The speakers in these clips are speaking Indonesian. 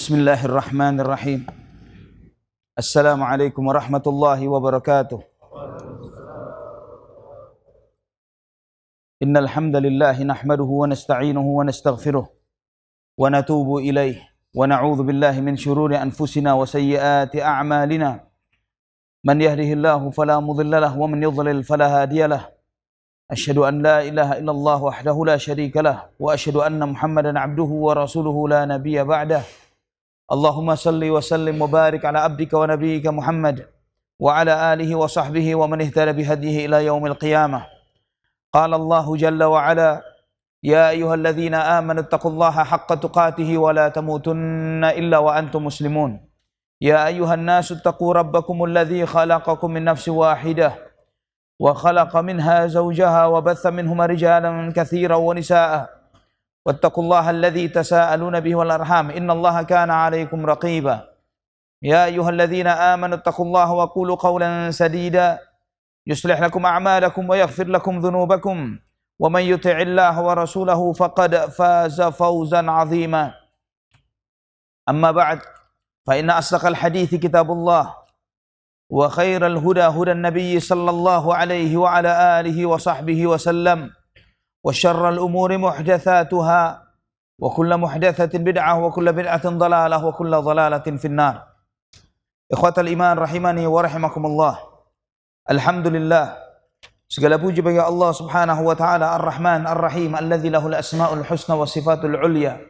Bismillahirrahmanirrahim. Assalamualaikum warahmatullahi wabarakatuh. Innal hamdalillah nahmaduhu wa nasta'inuhu wa nastaghfiruh wa natubu ilayh wa na'udzu billahi min shururi anfusina wa sayyiati a'malina. Man yahdihillahu fala mudilla lahu wa man yudlil fala hadiyalah. Asyhadu an la ilaha illallah wahdahu la syarika lah wa asyhadu anna Muhammadan 'abduhu wa rasuluhu la nabiyya ba'dah. Allahumma salli wa sallim wa barik ala abdika wa nabiyyika Muhammad wa ala alihi wa sahbihi wa man ihtada bihadihi ila yaumil qiyamah. Qala Allah jalla wa ala, ya ayyuhalladzina amanu taqullaha haqqa tuqatih wa la tamutunna illa wa antum muslimun. Ya ayyuhan nasu taqu rabbakumul ladzi khalaqakum min nafsin wahidah wa khalaqa minha zawjaha wa batha minhuma rijalan katsiran wa nisaa'a. واتقوا الله الذي تساءلون به والأرحام إن الله كان عليكم رقيبا يا أيها الذين آمنوا اتقوا الله وقولوا قولا سديدا يصلح لكم أعمالكم ويغفر لكم ذنوبكم ومن يطع الله ورسوله فقد فاز فوزا عظيما أما بعد فإن أصدق الحديث كتاب الله وخير الهدى هدى النبي صلى الله عليه وعلى آله وصحبه وسلم وشر الأمور محدثاتها وكل محدثة بدعة وكل بدعة ضلالة وكل ضلالة في النار. إخوة الإيمان rahimani wa rahimakumullah. Alhamdulillah, segala puji bagi Allah Subhanahu wa taala Ar-Rahman Ar-Rahim alladzi lahul asmaul husna wa sifatul ulya.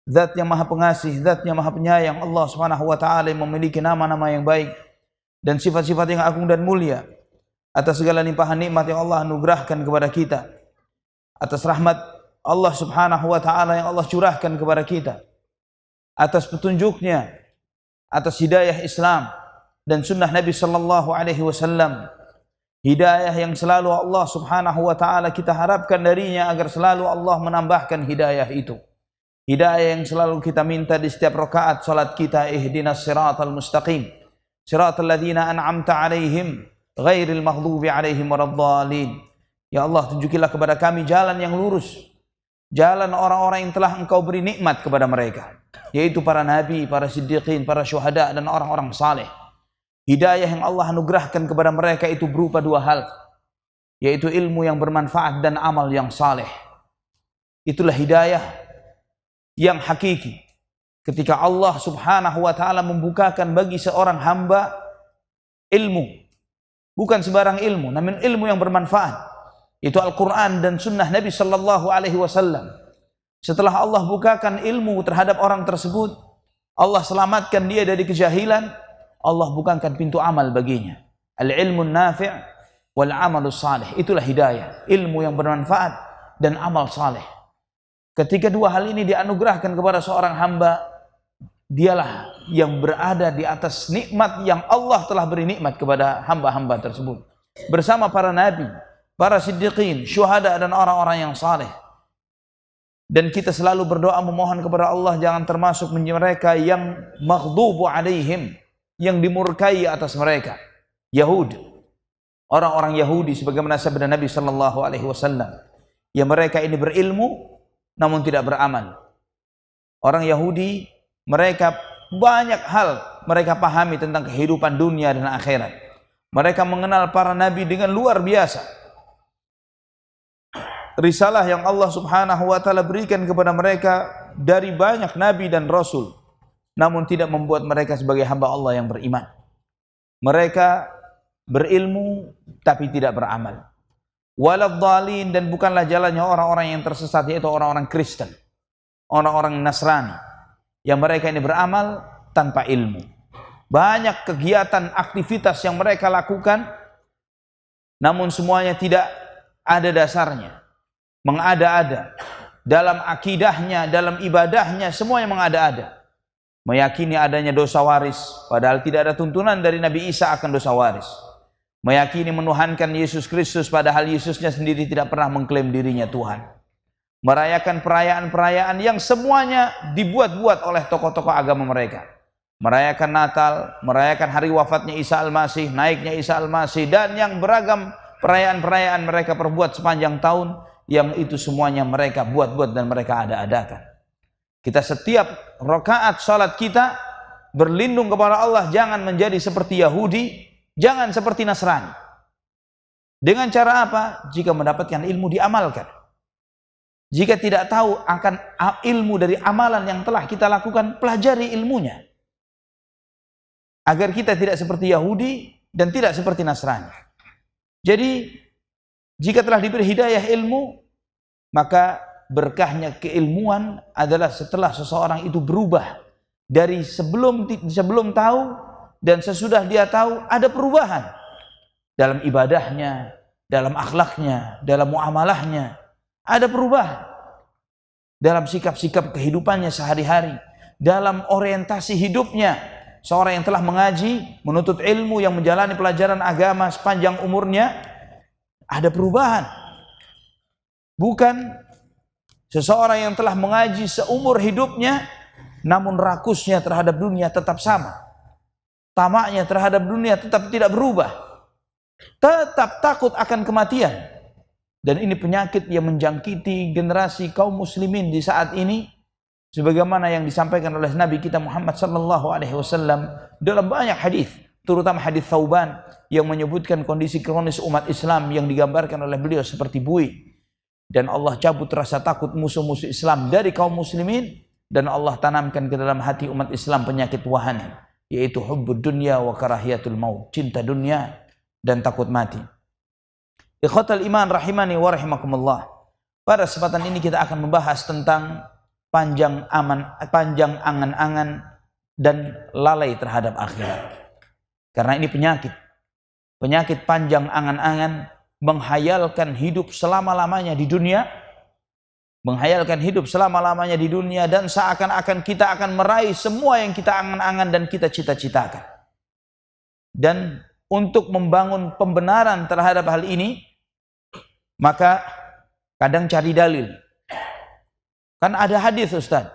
Zat yang Maha Pengasih, zat yang Maha Penyayang, Allah Subhanahu wa taala yang memiliki nama-nama yang baik dan sifat-sifat yang agung dan mulia. Atas segala limpahan nikmat yang Allah anugerahkan kepada kita, atas rahmat Allah Subhanahu wa taala yang Allah curahkan kepada kita, atas petunjuknya, atas hidayah Islam dan sunnah Nabi sallallahu alaihi wasallam, hidayah yang selalu Allah Subhanahu wa taala kita harapkan darinya agar selalu Allah menambahkan hidayah itu, hidayah yang selalu kita minta di setiap rakaat salat kita. Ihdinas siratal mustaqim siratal ladzina an'amta alaihim ghairil maghdubi alaihim waladdallin. Ya Allah, tunjukilah kepada kami jalan yang lurus, jalan orang-orang yang telah Engkau beri nikmat kepada mereka, yaitu para nabi, para siddiqin, para syuhada, dan orang-orang saleh. Hidayah yang Allah anugerahkan kepada mereka itu berupa dua hal, yaitu ilmu yang bermanfaat dan amal yang saleh. Itulah hidayah yang hakiki. Ketika Allah Subhanahu wa taala membukakan bagi seorang hamba ilmu, bukan sembarang ilmu, namun ilmu yang bermanfaat, itu Al-Quran dan sunnah Nabi sallallahu alaihi wasallam. Setelah Allah bukakan ilmu terhadap orang tersebut, Allah selamatkan dia dari kejahilan, Allah bukakan pintu amal baginya. Al-ilmun nafi' wal amalus salih. Itulah hidayah, ilmu yang bermanfaat dan amal saleh. Ketika dua hal ini dianugerahkan kepada seorang hamba, dialah yang berada di atas nikmat yang Allah telah beri nikmat kepada hamba-hamba tersebut, bersama para nabi, para siddiqin, syuhada, dan orang-orang yang saleh. Dan kita selalu berdoa memohon kepada Allah jangan termasuk mereka yang maghdubu alaihim, yang dimurkai atas mereka. Yahud, orang-orang Yahudi sebagaimana sabda Nabi sallallahu alaihi wasallam, yang mereka ini berilmu namun tidak beramal. Orang Yahudi, mereka banyak hal mereka pahami tentang kehidupan dunia dan akhirat. Mereka mengenal para nabi dengan luar biasa. Risalah yang Allah Subhanahu wa taala berikan kepada mereka dari banyak nabi dan rasul, namun tidak membuat mereka sebagai hamba Allah yang beriman. Mereka berilmu tapi tidak beramal. Waladhdallin, dan bukanlah jalannya orang-orang yang tersesat, yaitu orang-orang Kristen, orang-orang Nasrani, yang mereka ini beramal tanpa ilmu. Banyak kegiatan aktivitas yang mereka lakukan, namun semuanya tidak ada dasarnya, mengada-ada. Dalam akidahnya, dalam ibadahnya, semuanya mengada-ada. Meyakini adanya dosa waris, padahal tidak ada tuntunan dari Nabi Isa akan dosa waris. Meyakini menuhankan Yesus Kristus, padahal Yesusnya sendiri tidak pernah mengklaim dirinya Tuhan. Merayakan perayaan-perayaan yang semuanya dibuat-buat oleh tokoh-tokoh agama mereka. Merayakan Natal, merayakan hari wafatnya Isa Al-Masih, naiknya Isa Al-Masih, dan yang beragam perayaan-perayaan mereka perbuat sepanjang tahun, yang itu semuanya mereka buat-buat dan mereka ada-adakan. Kita setiap rakaat salat kita berlindung kepada Allah, jangan menjadi seperti Yahudi, jangan seperti Nasrani. Dengan cara apa? Jika mendapatkan ilmu diamalkan. Jika tidak tahu akan ilmu dari amalan yang telah kita lakukan, pelajari ilmunya. Agar kita tidak seperti Yahudi dan tidak seperti Nasrani. Jadi, jika telah diberi hidayah ilmu, maka berkahnya keilmuan adalah setelah seseorang itu berubah. Dari sebelum tahu dan sesudah dia tahu, ada perubahan. Dalam ibadahnya, dalam akhlaknya, dalam muamalahnya, ada perubahan. Dalam sikap-sikap kehidupannya sehari-hari, dalam orientasi hidupnya. Seorang yang telah mengaji, menuntut ilmu, yang menjalani pelajaran agama sepanjang umurnya, ada perubahan. Bukan seseorang yang telah mengaji seumur hidupnya, namun rakusnya terhadap dunia tetap sama. Tamaknya terhadap dunia tetap tidak berubah. Tetap takut akan kematian. Dan ini penyakit yang menjangkiti generasi kaum muslimin di saat ini, sebagaimana yang disampaikan oleh Nabi kita Muhammad sallallahu alaihi wasallam dalam banyak hadis, terutama hadis Thauban yang menyebutkan kondisi kronis umat Islam yang digambarkan oleh beliau seperti buih. Dan Allah cabut rasa takut musuh-musuh Islam dari kaum muslimin, dan Allah tanamkan ke dalam hati umat Islam penyakit wahani, yaitu hubbud dunya wa karahiyatul maut, cinta dunia dan takut mati. Ikhwatal iman rahimani wa rahimakumullah. Pada kesempatan ini kita akan membahas tentang panjang angan-angan dan lalai terhadap akhirat. Karena ini penyakit panjang angan-angan, menghayalkan hidup selama-lamanya di dunia, dan seakan-akan kita akan meraih semua yang kita angan-angan dan kita cita-citakan. Dan untuk membangun pembenaran terhadap hal ini, maka kadang cari dalil. Kan ada hadis, Ustaz,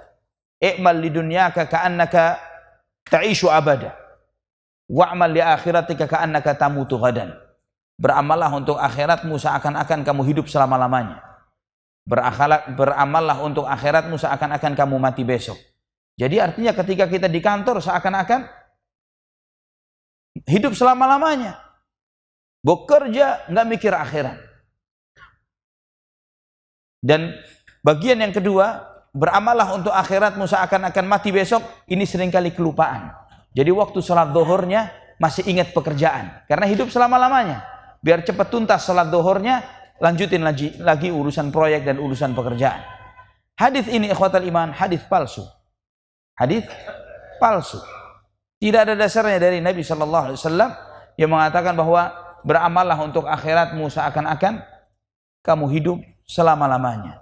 i'mal li dunyaka ka'annaka ta'ishu abada wa'mal li akhiratika ka'annaka tamutu ghadan. Beramallah untuk akhiratmu seakan-akan kamu hidup selama-lamanya. Beramallah untuk akhiratmu seakan-akan kamu mati besok. Jadi artinya ketika kita di kantor seakan-akan hidup selama-lamanya. Bekerja nggak mikir akhirat. Dan bagian yang kedua, beramallah untuk akhiratmu seakan-akan mati besok, ini seringkali kelupaan. Jadi waktu salat zuhurnya masih ingat pekerjaan, karena hidup selama-lamanya. Biar cepat tuntas salat zuhurnya, lanjutin lagi urusan proyek dan urusan pekerjaan. Hadis ini ikhwatal iman, hadis palsu. Hadis palsu. Tidak ada dasarnya dari Nabi sallallahu alaihi wasallam yang mengatakan bahwa beramallah untuk akhiratmu seakan-akan kamu hidup selama-lamanya.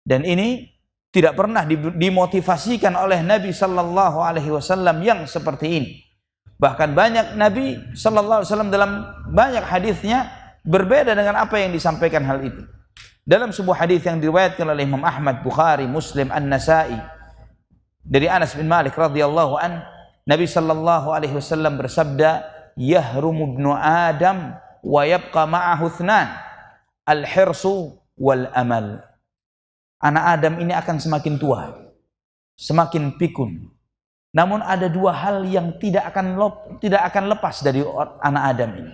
Dan ini tidak pernah dimotivasikan oleh Nabi sallallahu alaihi wasallam yang seperti ini. Bahkan banyak Nabi sallallahu alaihi wasallam dalam banyak hadisnya berbeda dengan apa yang disampaikan hal itu. Dalam sebuah hadis yang diriwayatkan oleh Imam Ahmad, Bukhari, Muslim, An-Nasa'i dari Anas bin Malik radhiyallahu an, Nabi sallallahu alaihi wasallam bersabda, "Yahrumu ibnu Adam wa yabqa ma'ahu ithnan, al-hirsu wal amal." Anak Adam ini akan semakin tua, semakin pikun. Namun ada dua hal yang tidak akan lepas dari anak Adam ini.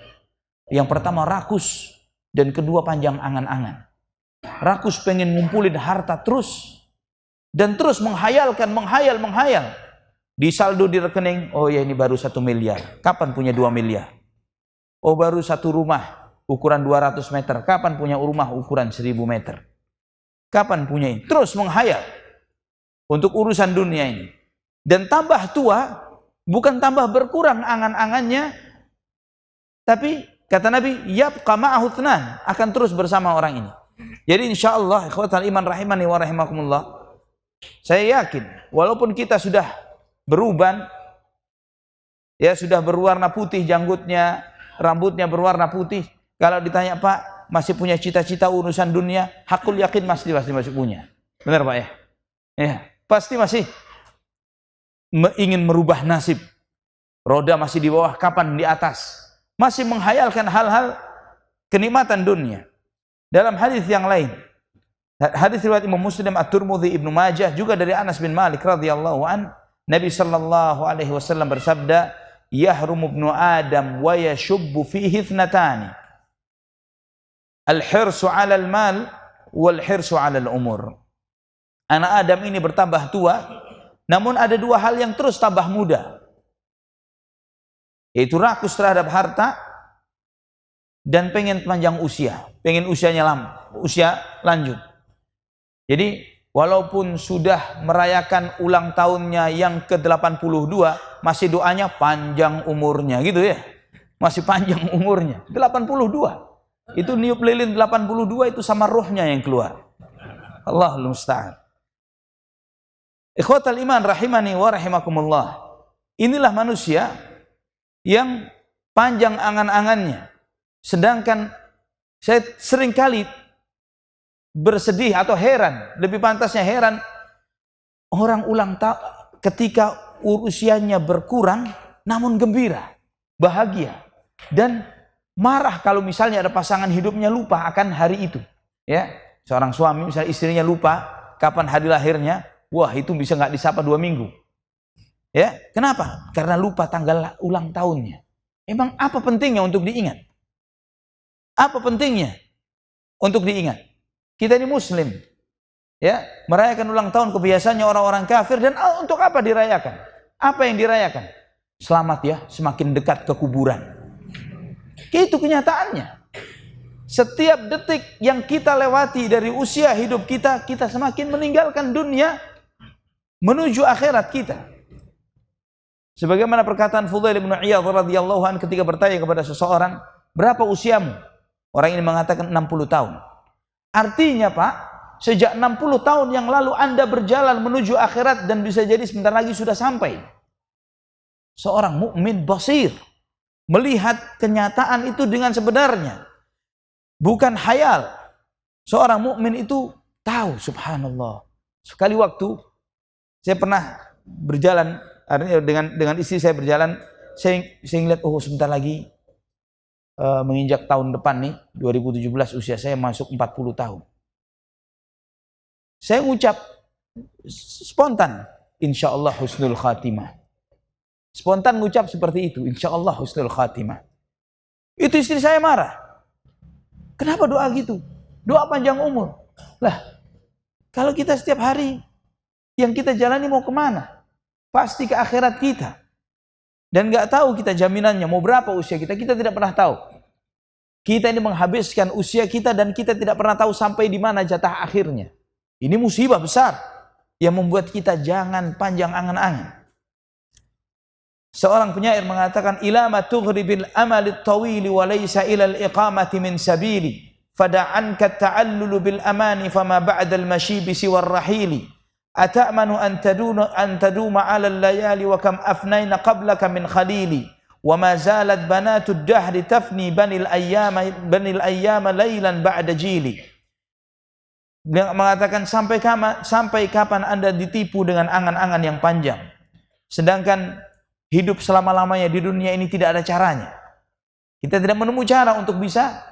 Yang pertama rakus, dan kedua panjang angan-angan. Rakus pengen ngumpulin harta terus, dan terus menghayal. Di saldo di rekening, oh ya ini baru 1 miliar. Kapan punya 2 miliar? Oh baru satu rumah ukuran 200 meter. Kapan punya rumah ukuran 1000 meter? Kapan punya ini? Terus menghayal untuk urusan dunia ini. Dan tambah tua, bukan tambah berkurang angan-angannya, tapi kata Nabi, yabqa ma'ahu ithnan, akan terus bersama orang ini. Jadi insyaallah ikhwatal iman rahimani wa rahimakumullah, saya yakin walaupun kita sudah beruban, ya sudah berwarna putih janggutnya, rambutnya berwarna putih, kalau ditanya, Pak, masih punya cita-cita urusan dunia? Hakul yakin pasti masih punya. Benar Pak ya? Ya, pasti masih ingin merubah nasib. Roda masih di bawah, kapan di atas. Masih menghayalkan hal-hal kenikmatan dunia. Dalam hadis yang lain, Hadis riwayat Imam Muslim, At-Tirmidzi, Ibnu Majah, juga dari Anas bin Malik radhiyallahu an, Nabi sallallahu alaihi wasallam bersabda, "Yahrumu ibnu Adam wa yashubbu fihi ithnatani. Al-hirsu 'ala al-mal wal hirsu 'ala al-umur." Anak Adam ini bertambah tua, namun ada dua hal yang terus tambah muda, yaitu rakus terhadap harta dan pengen panjang usia, pengen usianya usia lanjut. Jadi walaupun sudah merayakan ulang tahunnya yang ke-82, masih doanya panjang umurnya gitu ya. Masih panjang umurnya. 82. Itu niup lilin 82 itu sama rohnya yang keluar. Allahul musta'an. Ikhwatal iman rahimani wa rahimakumullah. Inilah manusia yang panjang angan-angannya. Sedangkan saya seringkali bersedih atau heran, lebih pantasnya heran, orang ulang tahun ketika usianya berkurang namun gembira, bahagia, dan marah kalau misalnya ada pasangan hidupnya lupa akan hari itu. Ya, seorang suami misalnya istrinya lupa kapan hari lahirnya, wah itu bisa nggak disapa 2 minggu. Ya, kenapa? Karena lupa tanggal ulang tahunnya. Emang apa pentingnya untuk diingat? Apa pentingnya untuk diingat? Kita ini muslim, ya, merayakan ulang tahun kebiasaannya orang-orang kafir, dan untuk apa dirayakan? Apa yang dirayakan? Selamat ya, semakin dekat ke kuburan. Itu kenyataannya. Setiap detik yang kita lewati dari usia hidup kita, kita semakin meninggalkan dunia menuju akhirat kita. Sebagaimana perkataan Fudail bin Iyadh radhiyallahu anhu ketika bertanya kepada seseorang, "Berapa usiamu?" Orang ini mengatakan 60 tahun. Artinya Pak, sejak 60 tahun yang lalu Anda berjalan menuju akhirat dan bisa jadi sebentar lagi sudah sampai. Seorang mukmin basir melihat kenyataan itu dengan sebenarnya, bukan khayal. Seorang mukmin itu tahu, subhanallah. Sekali waktu saya pernah berjalan dengan istri saya berjalan, saya ngeliat, oh sebentar lagi menginjak tahun depan nih 2017 usia saya masuk 40 tahun. Saya ngucap spontan, insyaallah husnul khatimah. Spontan ngucap seperti itu, insyaallah husnul khatimah. Itu istri saya marah. Kenapa doa gitu? Doa panjang umur. Lah, kalau kita setiap hari yang kita jalani mau kemana? Pasti ke akhirat kita. Dan nggak tahu kita jaminannya mau berapa usia kita, kita tidak pernah tahu. Kita ini menghabiskan usia kita dan kita tidak pernah tahu sampai di mana jatah akhirnya. Ini musibah besar yang membuat kita jangan panjang angan-angan. Seorang penyair mengatakan, ila ma tughribil amali tawili wa laysa ila al-iqamati min sabili fada'anka ta'allulu bil amani fama ba'da al-mashibi siwa ar-rahili ata'manu an taduma 'ala al-layali wa kam afnayna qablaka min khalili wa ma zalat banatu ad-dahri tafni banil ayyama laylan ba'da jili. Dia mengatakan, sampai kapan Anda ditipu dengan angan-angan yang panjang, sedangkan hidup selama-lamanya di dunia ini tidak ada caranya. Kita tidak menemukan cara untuk bisa,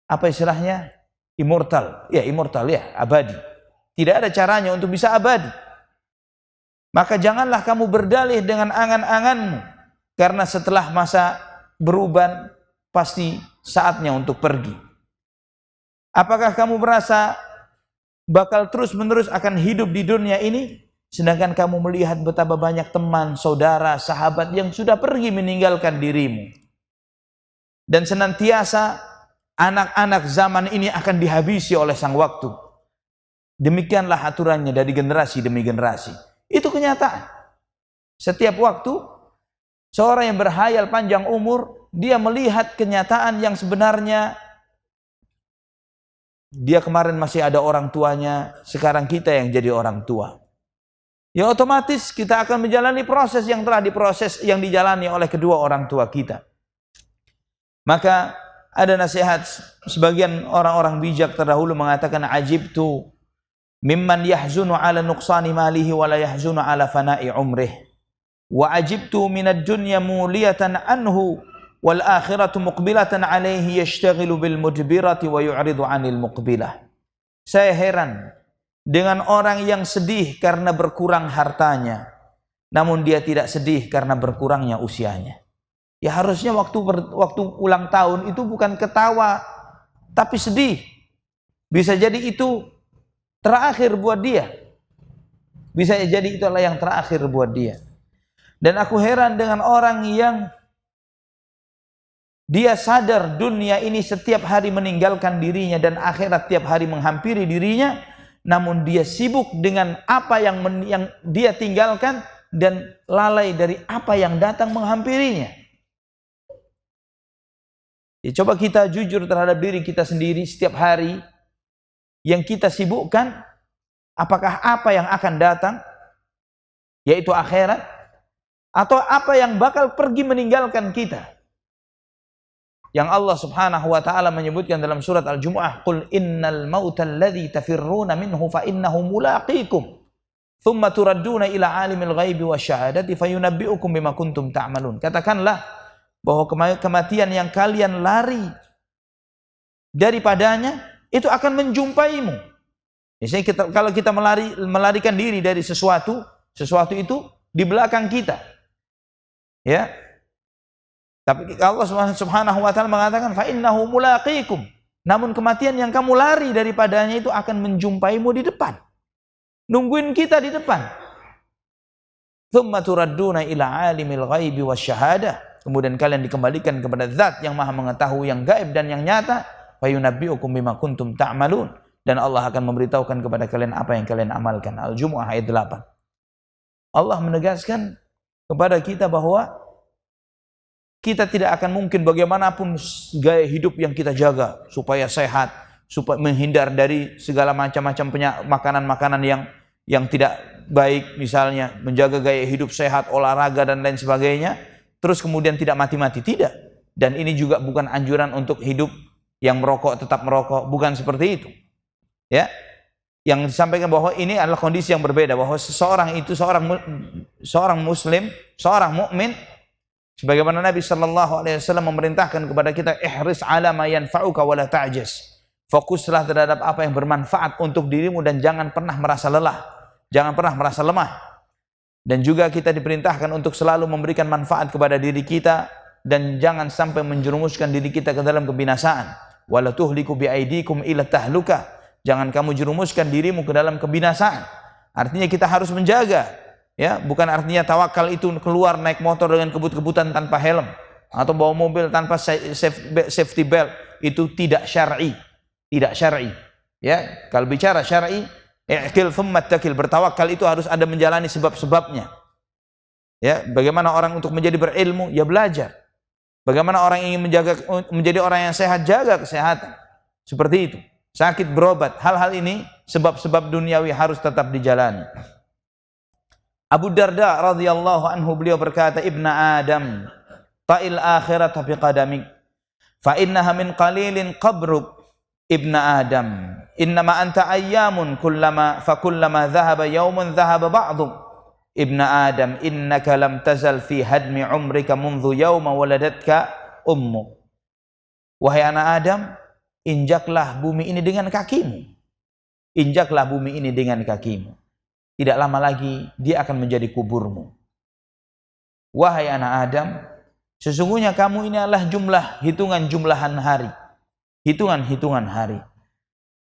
apa istilahnya, immortal ya, abadi. Tidak ada caranya untuk bisa abadi. Maka janganlah kamu berdalih dengan angan-anganmu, karena setelah masa beruban pasti saatnya untuk pergi. Apakah kamu merasa bakal terus-menerus akan hidup di dunia ini, sedangkan kamu melihat betapa banyak teman, saudara, sahabat yang sudah pergi meninggalkan dirimu? Dan senantiasa anak-anak zaman ini akan dihabisi oleh sang waktu. Demikianlah aturannya dari generasi demi generasi. Itu kenyataan. Setiap waktu, seorang yang berhayal panjang umur, dia melihat kenyataan yang sebenarnya. Dia kemarin masih ada orang tuanya, sekarang kita yang jadi orang tua. Ya otomatis kita akan menjalani proses yang telah dijalani oleh kedua orang tua kita. Maka ada nasihat sebagian orang-orang bijak terdahulu mengatakan, ajibtu mimman yahzunu ala nuqsani malihi wa la yahzunu ala fana'i umrih. Wa ajibtu minad dunya muliyatan anhu wal akhiratu muqbilatan alaihi yashtaghilu bil mudbirati wa yu'ridu 'anil muqbilah. Saya heran dengan orang yang sedih karena berkurang hartanya, namun dia tidak sedih karena berkurangnya usianya. Ya harusnya waktu ulang tahun itu bukan ketawa, tapi sedih. Bisa jadi itu terakhir buat dia. Bisa jadi itulah yang terakhir buat dia. Dan aku heran dengan orang yang dia sadar dunia ini setiap hari meninggalkan dirinya dan akhirat tiap hari menghampiri dirinya, namun dia sibuk dengan apa yang dia tinggalkan dan lalai dari apa yang datang menghampirinya. Ya, coba kita jujur terhadap diri kita sendiri setiap hari yang kita sibukkan, apakah apa yang akan datang, yaitu akhirat, atau apa yang bakal pergi meninggalkan kita? Yang Allah Subhanahu wa taala menyebutkan dalam surat Al-Jumu'ah, "Qul innal mauta alladzi tafirruna minhu fa innahu mulaqikum, thumma turadduna ila 'alimil ghaibi wasyahadati fayunabbi'ukum bima kuntum ta'malun." Katakanlah bahwa kematian yang kalian lari daripadanya itu akan menjumpaimu. Misalnya kalau kita melarikan diri dari sesuatu itu di belakang kita. Ya. Tapi Allah Subhanahu wa taala mengatakan fa innahu mulaqikum. Namun kematian yang kamu lari daripadanya itu akan menjumpaimu di depan. Nungguin kita di depan. Tsumma turadduna ila 'alimil ghaibi wasyahadah. Kemudian kalian dikembalikan kepada zat yang Maha mengetahui yang gaib dan yang nyata. Fayunabbi'ukum bima kuntum ta'malun. Dan Allah akan memberitahukan kepada kalian apa yang kalian amalkan. Al-Jumu'ah ayat 8. Allah menegaskan kepada kita bahwa kita tidak akan mungkin bagaimanapun gaya hidup yang kita jaga supaya sehat, supaya menghindar dari segala macam-macam makanan-makanan yang tidak baik, misalnya menjaga gaya hidup sehat, olahraga dan lain sebagainya, terus kemudian tidak mati-mati, tidak. Dan ini juga bukan anjuran untuk hidup yang merokok tetap merokok, bukan seperti itu. Ya. Yang disampaikan bahwa ini adalah kondisi yang berbeda, bahwa seseorang itu seorang muslim, seorang mukmin, sebagaimana Nabi sallallahu alaihi wasallam memerintahkan kepada kita, ihris ala ma yanfa'uka wa la ta'jaz. Fokuslah terhadap apa yang bermanfaat untuk dirimu dan jangan pernah merasa lelah, jangan pernah merasa lemah. Dan juga kita diperintahkan untuk selalu memberikan manfaat kepada diri kita dan jangan sampai menjerumuskan diri kita ke dalam kebinasaan. Wala tuhliku bi aidikum ila tahluka. Jangan kamu jerumuskan dirimu ke dalam kebinasaan. Artinya kita harus menjaga. Ya, bukan artinya tawakal itu keluar naik motor dengan kebut-kebutan tanpa helm atau bawa mobil tanpa safety belt, itu tidak syar'i, tidak syar'i. Ya, kalau bicara syar'i, i'qil thumma takil, bertawakal itu harus ada menjalani sebab-sebabnya. Ya, bagaimana orang untuk menjadi berilmu, ya belajar. Bagaimana orang ingin menjadi orang yang sehat, jaga kesehatan. Seperti itu. Sakit berobat, hal-hal ini sebab-sebab duniawi harus tetap dijalani. Abu Darda radhiyallahu anhu beliau berkata, "Ibna Adam, ta'il akhirata bi qadamik, fa innaha min qalilin qabruk. Ibna Adam, innama anta ayyamun kullama dhahaba yawmun dhahaba ba'duk. Ibna Adam, innaka lam tazal fi hadmi umrika mundhu yawma waladatka ummuk." Wahai anak Adam, injaklah bumi ini dengan kakimu. Injaklah bumi ini dengan kakimu. Tidak lama lagi dia akan menjadi kuburmu. Wahai anak Adam, sesungguhnya kamu ini adalah hitungan-jumlahan hari. Hitungan-hitungan hari.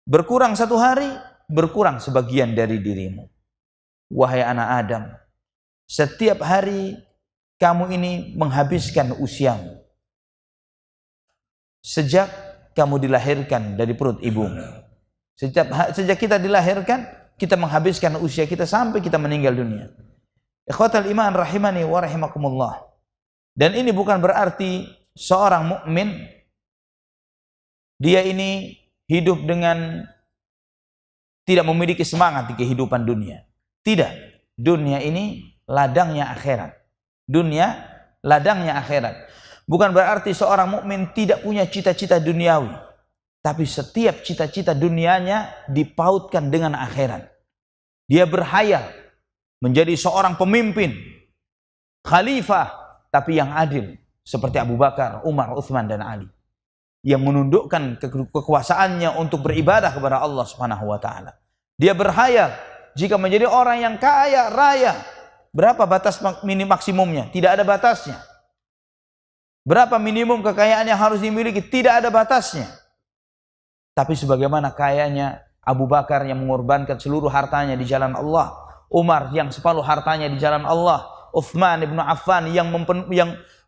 Berkurang satu hari, berkurang sebagian dari dirimu. Wahai anak Adam, setiap hari kamu ini menghabiskan usiamu. Sejak kamu dilahirkan dari perut ibumu. Sejak kita dilahirkan, kita menghabiskan usia kita sampai kita meninggal dunia. Ikhwatal iman rahimani wa rahimakumullah. Dan ini bukan berarti seorang mukmin dia ini hidup dengan tidak memiliki semangat di kehidupan dunia. Tidak. Dunia ini ladangnya akhirat. Dunia ladangnya akhirat. Bukan berarti seorang mukmin tidak punya cita-cita duniawi. Tapi setiap cita-cita dunianya dipautkan dengan akhirat. Dia berhayal menjadi seorang pemimpin, khalifah, tapi yang adil. Seperti Abu Bakar, Umar, Uthman, dan Ali. yang menundukkan kekuasaannya untuk beribadah kepada Allah Subhanahu wa taala. Dia berhayal jika menjadi orang yang kaya raya, berapa batas maksimumnya? Tidak ada batasnya. Berapa minimum kekayaan yang harus dimiliki? Tidak ada batasnya. Tapi sebagaimana kayanya Abu Bakar yang mengorbankan seluruh hartanya di jalan Allah, Umar yang separuh hartanya di jalan Allah, Utsman ibn Affan yang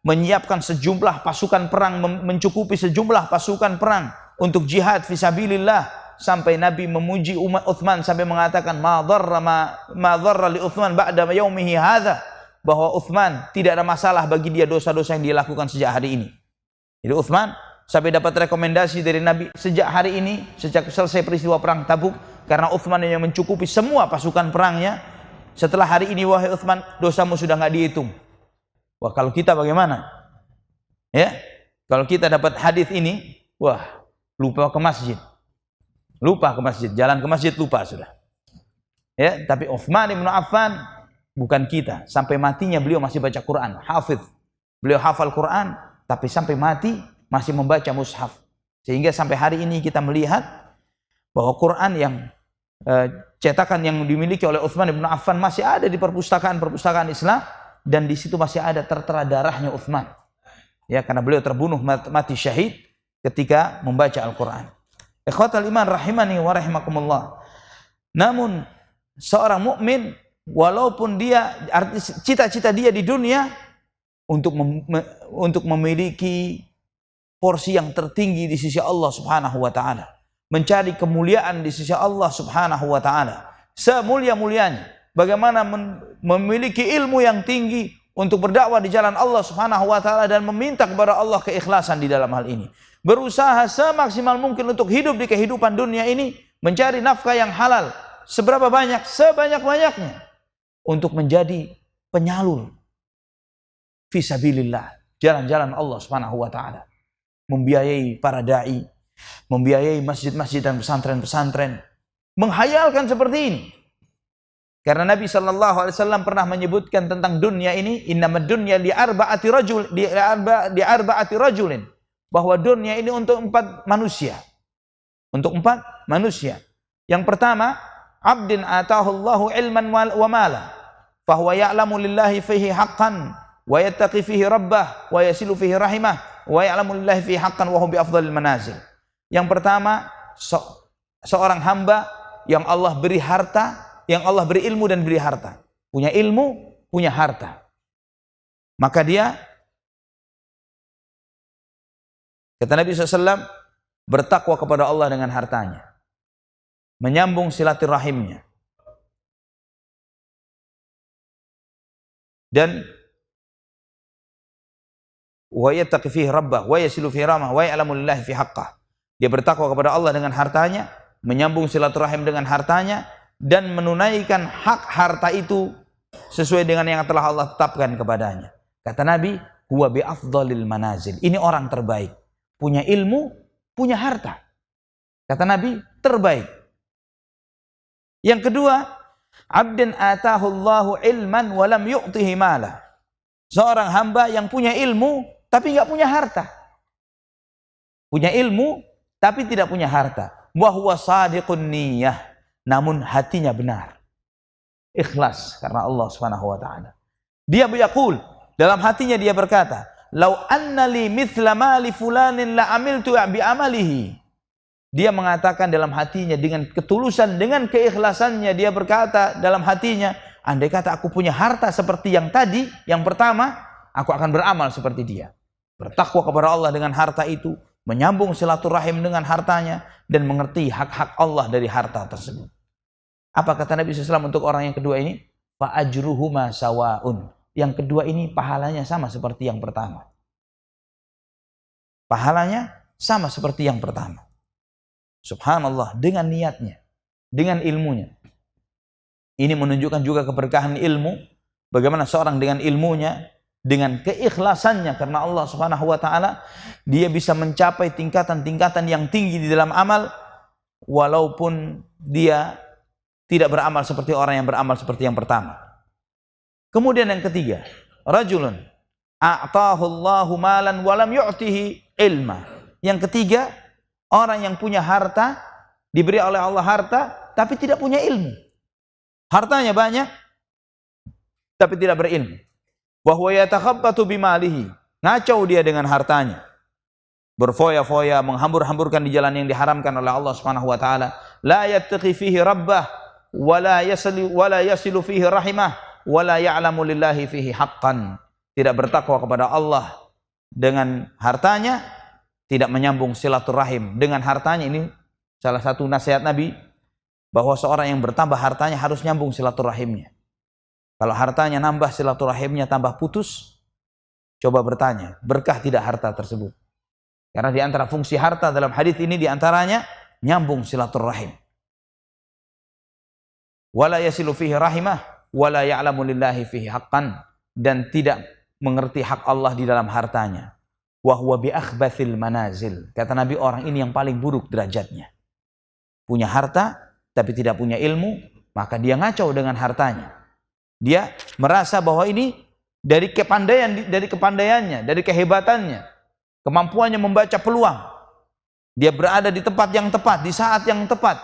menyiapkan sejumlah pasukan perang, mencukupi sejumlah pasukan perang untuk jihad fisabilillah, sampai Nabi memuji Utsman sampai mengatakan ma dharra li Utsman ba'da yaumihi hadza, bahwa Utsman tidak ada masalah bagi dia dosa-dosa yang dia lakukan sejak hari ini. Jadi Utsman sampai dapat rekomendasi dari Nabi sejak hari ini, sejak selesai peristiwa perang Tabuk, karena Utsman yang mencukupi semua pasukan perangnya, setelah hari ini wahai Utsman, dosamu sudah enggak dihitung. Wah, kalau kita bagaimana? Ya, kalau kita dapat hadis ini, wah, lupa ke masjid. Lupa ke masjid, jalan ke masjid lupa sudah. Ya, tapi Utsman bin Affan bukan kita. Sampai matinya beliau masih baca Quran, hafidz. Beliau hafal Quran, tapi sampai mati masih membaca mushaf. Sehingga sampai hari ini kita melihat bahwa Quran yang cetakan yang dimiliki oleh Utsman bin Affan masih ada di perpustakaan Islam. Dan di situ masih ada tertera darahnya Utsman. Ya, karena beliau terbunuh mati syahid ketika membaca Al-Quran. Ikhwatal iman rahimani wa rahimakumullah. Namun seorang mukmin walaupun dia cita-cita dia di dunia untuk memiliki porsi yang tertinggi di sisi Allah Subhanahu wa taala, mencari kemuliaan di sisi Allah Subhanahu wa taala, semulia-mulianya, bagaimana memiliki ilmu yang tinggi untuk berdakwah di jalan Allah Subhanahu wa taala dan meminta kepada Allah keikhlasan di dalam hal ini. Berusaha semaksimal mungkin untuk hidup di kehidupan dunia ini, mencari nafkah yang halal seberapa banyak, sebanyak-banyaknya untuk menjadi penyalur fisabilillah, jalan-jalan Allah Subhanahu wa taala. Membiayai para dai, membiayai masjid-masjid dan pesantren-pesantren, menghayalkan seperti ini. Karena Nabi sallallahu alaihi wasallam pernah menyebutkan tentang dunia ini, innamad dunya li arba'ati rajulin, bahwa dunia ini untuk 4 manusia. Untuk 4 manusia. Yang pertama, abdin atahu Allahu ilman wa mala, fahuwa ya'lamu lillahi fihi haqqan wa yattaqi fihi rabbah wa yasilu fihi rahimah wa ya'lamu lillahi fihi haqqan wa huwa bi afdhalil manazil. Yang pertama, seorang hamba yang Allah beri harta, yang Allah beri ilmu dan beri harta. Punya ilmu, punya harta. Maka dia, kata Nabi SAW, bertakwa kepada Allah dengan hartanya, menyambung silaturahimnya, dan wa yattaqi fihi rabbah wa yasilu fihi ramah wa ya'lamu lillahi fi haqqah. Dia bertakwa kepada Allah dengan hartanya, menyambung silaturahim dengan hartanya, dan menunaikan hak harta itu sesuai dengan yang telah Allah tetapkan kepadanya. Kata Nabi, huwa bi afdhalil manazil. Ini orang terbaik, punya ilmu, punya harta. Kata Nabi, terbaik. Yang kedua, abdin atahu Allahu ilman wa lam yu'tihi mala. Seorang hamba yang punya ilmu tapi enggak punya harta. Punya ilmu tapi tidak punya harta. Wa huwa shadiqun niyyah, namun hatinya benar, ikhlas karena Allah Subhanahu wa taala. Dia yaqul, dalam hatinya dia berkata, "Lau anna li mithla mali fulanin la amiltu bi amalihi." Dia mengatakan dalam hatinya dengan ketulusan, dengan keikhlasannya, dia berkata dalam hatinya, andai kata aku punya harta seperti yang tadi, yang pertama, aku akan beramal seperti dia. Bertakwa kepada Allah dengan harta itu, menyambung silaturahim dengan hartanya, dan mengerti hak-hak Allah dari harta tersebut. Apa kata Nabi SAW untuk orang yang kedua ini? Fa ajruhuma sawaun. Yang kedua ini pahalanya sama seperti yang pertama. Pahalanya sama seperti yang pertama. Subhanallah, dengan niatnya, dengan ilmunya. Ini menunjukkan juga keberkahan ilmu. Bagaimana seorang dengan ilmunya, dengan keikhlasannya karena Allah Subhanahu wa taala, dia bisa mencapai tingkatan-tingkatan yang tinggi di dalam amal, walaupun dia tidak beramal seperti orang yang beramal seperti yang pertama. Kemudian yang ketiga, rajulun a'tahu Allahu malan wa lam yu'tihi ilma. Yang ketiga, orang yang punya harta, diberi oleh Allah harta, tapi tidak punya ilmu. Hartanya banyak, tapi tidak berilmu. Wa huwa yatakhabbatu bimalihi. Ngacau dia dengan hartanya. Berfoya-foya, menghambur-hamburkan di jalan yang diharamkan oleh Allah Subhanahu wa taala. La yattaqi fihi rabbah wa la yasilu fihi rahimah wa la ya'lamu lillahi fihi haqqan. Tidak bertakwa kepada Allah dengan hartanya, tidak menyambung silaturahim dengan hartanya. Ini salah satu nasihat Nabi, bahwa seorang yang bertambah hartanya harus nyambung silaturahimnya. Kalau hartanya nambah, silaturahimnya tambah putus, coba bertanya, berkah tidak harta tersebut? Karena di antara fungsi harta dalam hadis ini di antaranya nyambung silaturahim. Wala yasilu fihi rahimah wala ya'lamu lillahi fihi haqqan, dan tidak mengerti hak Allah di dalam hartanya. Wa huwa bi akhbathil manazil. Kata Nabi, orang ini yang paling buruk derajatnya. Punya harta tapi tidak punya ilmu, maka dia ngacau dengan hartanya. Dia merasa bahwa ini dari kepandaiannya, dari kehebatannya, kemampuannya membaca peluang. Dia berada di tempat yang tepat, di saat yang tepat.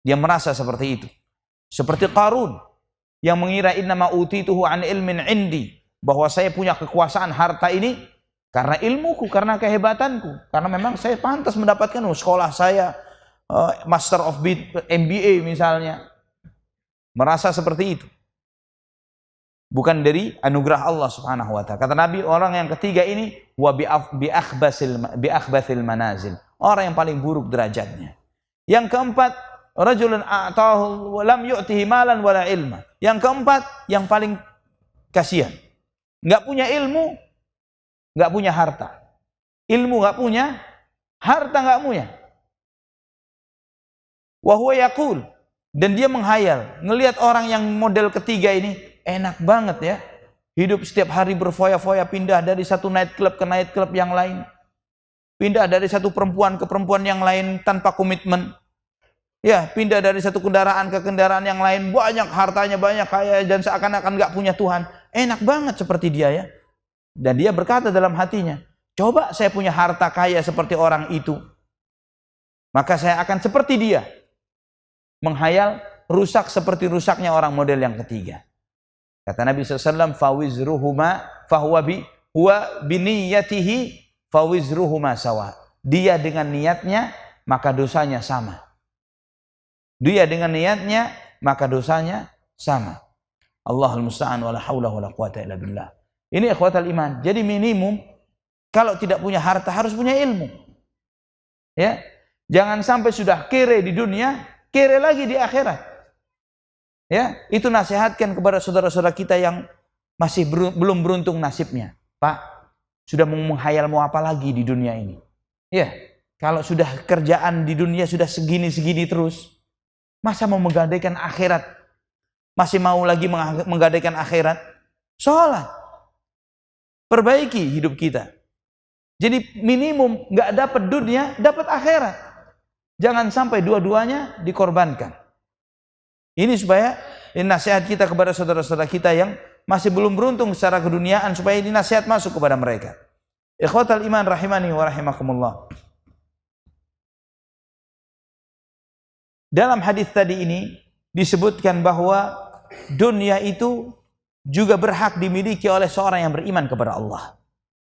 Dia merasa seperti itu. Seperti Qarun yang mengira innama utituhu an ilmin indi, bahwa saya punya kekuasaan harta ini karena ilmuku, karena kehebatanku, karena memang saya pantas mendapatkan sekolah saya Master of MBA misalnya. Merasa seperti itu. Bukan dari anugerah Allah Subhanahu wa taala. Kata Nabi, orang yang ketiga ini wa bi akhbathil manazil. Orang yang paling buruk derajatnya. Yang keempat, rajulun a'tahu wa lam yu'tihi malan wala ilma. Yang keempat, yang paling kasihan. Enggak punya ilmu, enggak punya harta. Ilmu enggak punya, harta enggak punya. Wa huwa yaqul, dan dia menghayal, ngelihat orang yang model ketiga ini enak banget ya. Hidup setiap hari berfoya-foya, pindah dari satu night club ke night club yang lain. Pindah dari satu perempuan ke perempuan yang lain tanpa komitmen. Ya, pindah dari satu kendaraan ke kendaraan yang lain, banyak hartanya, banyak kaya, dan seakan-akan gak punya Tuhan. Enak banget seperti dia ya. Dan dia berkata dalam hatinya, coba saya punya harta kaya seperti orang itu, maka saya akan seperti dia. Menghayal rusak seperti rusaknya orang model yang ketiga. Kata Nabi SAW, fawizruhuma fahuwa biniyatihi fawizruhuma sawa. Dia dengan niatnya, maka dosanya sama. Dia dengan niatnya, maka dosanya sama. Allahul musta'an wala haula wala quwata illa billah. Ini ikhwatal iman. Jadi minimum kalau tidak punya harta harus punya ilmu. Ya. Jangan sampai sudah kere di dunia, kere lagi di akhirat. Ya, itu nasihatkan kepada saudara-saudara kita yang masih belum beruntung nasibnya. Pak, sudah mau menghayal mau apa lagi di dunia ini? Ya, kalau sudah kerjaan di dunia sudah segini-segini terus, masa mau menggadaikan akhirat? Masih mau lagi menggadaikan akhirat? Sholat. Perbaiki hidup kita. Jadi minimum nggak dapat dunia, dapat akhirat. Jangan sampai dua-duanya dikorbankan. Ini supaya ini nasihat kita kepada saudara-saudara kita yang masih belum beruntung secara keduniaan, supaya ini nasihat masuk kepada mereka. Ikhwatal iman rahimani wa rahimakumullah. Dalam hadis tadi ini disebutkan bahwa dunia itu juga berhak dimiliki oleh seorang yang beriman kepada Allah.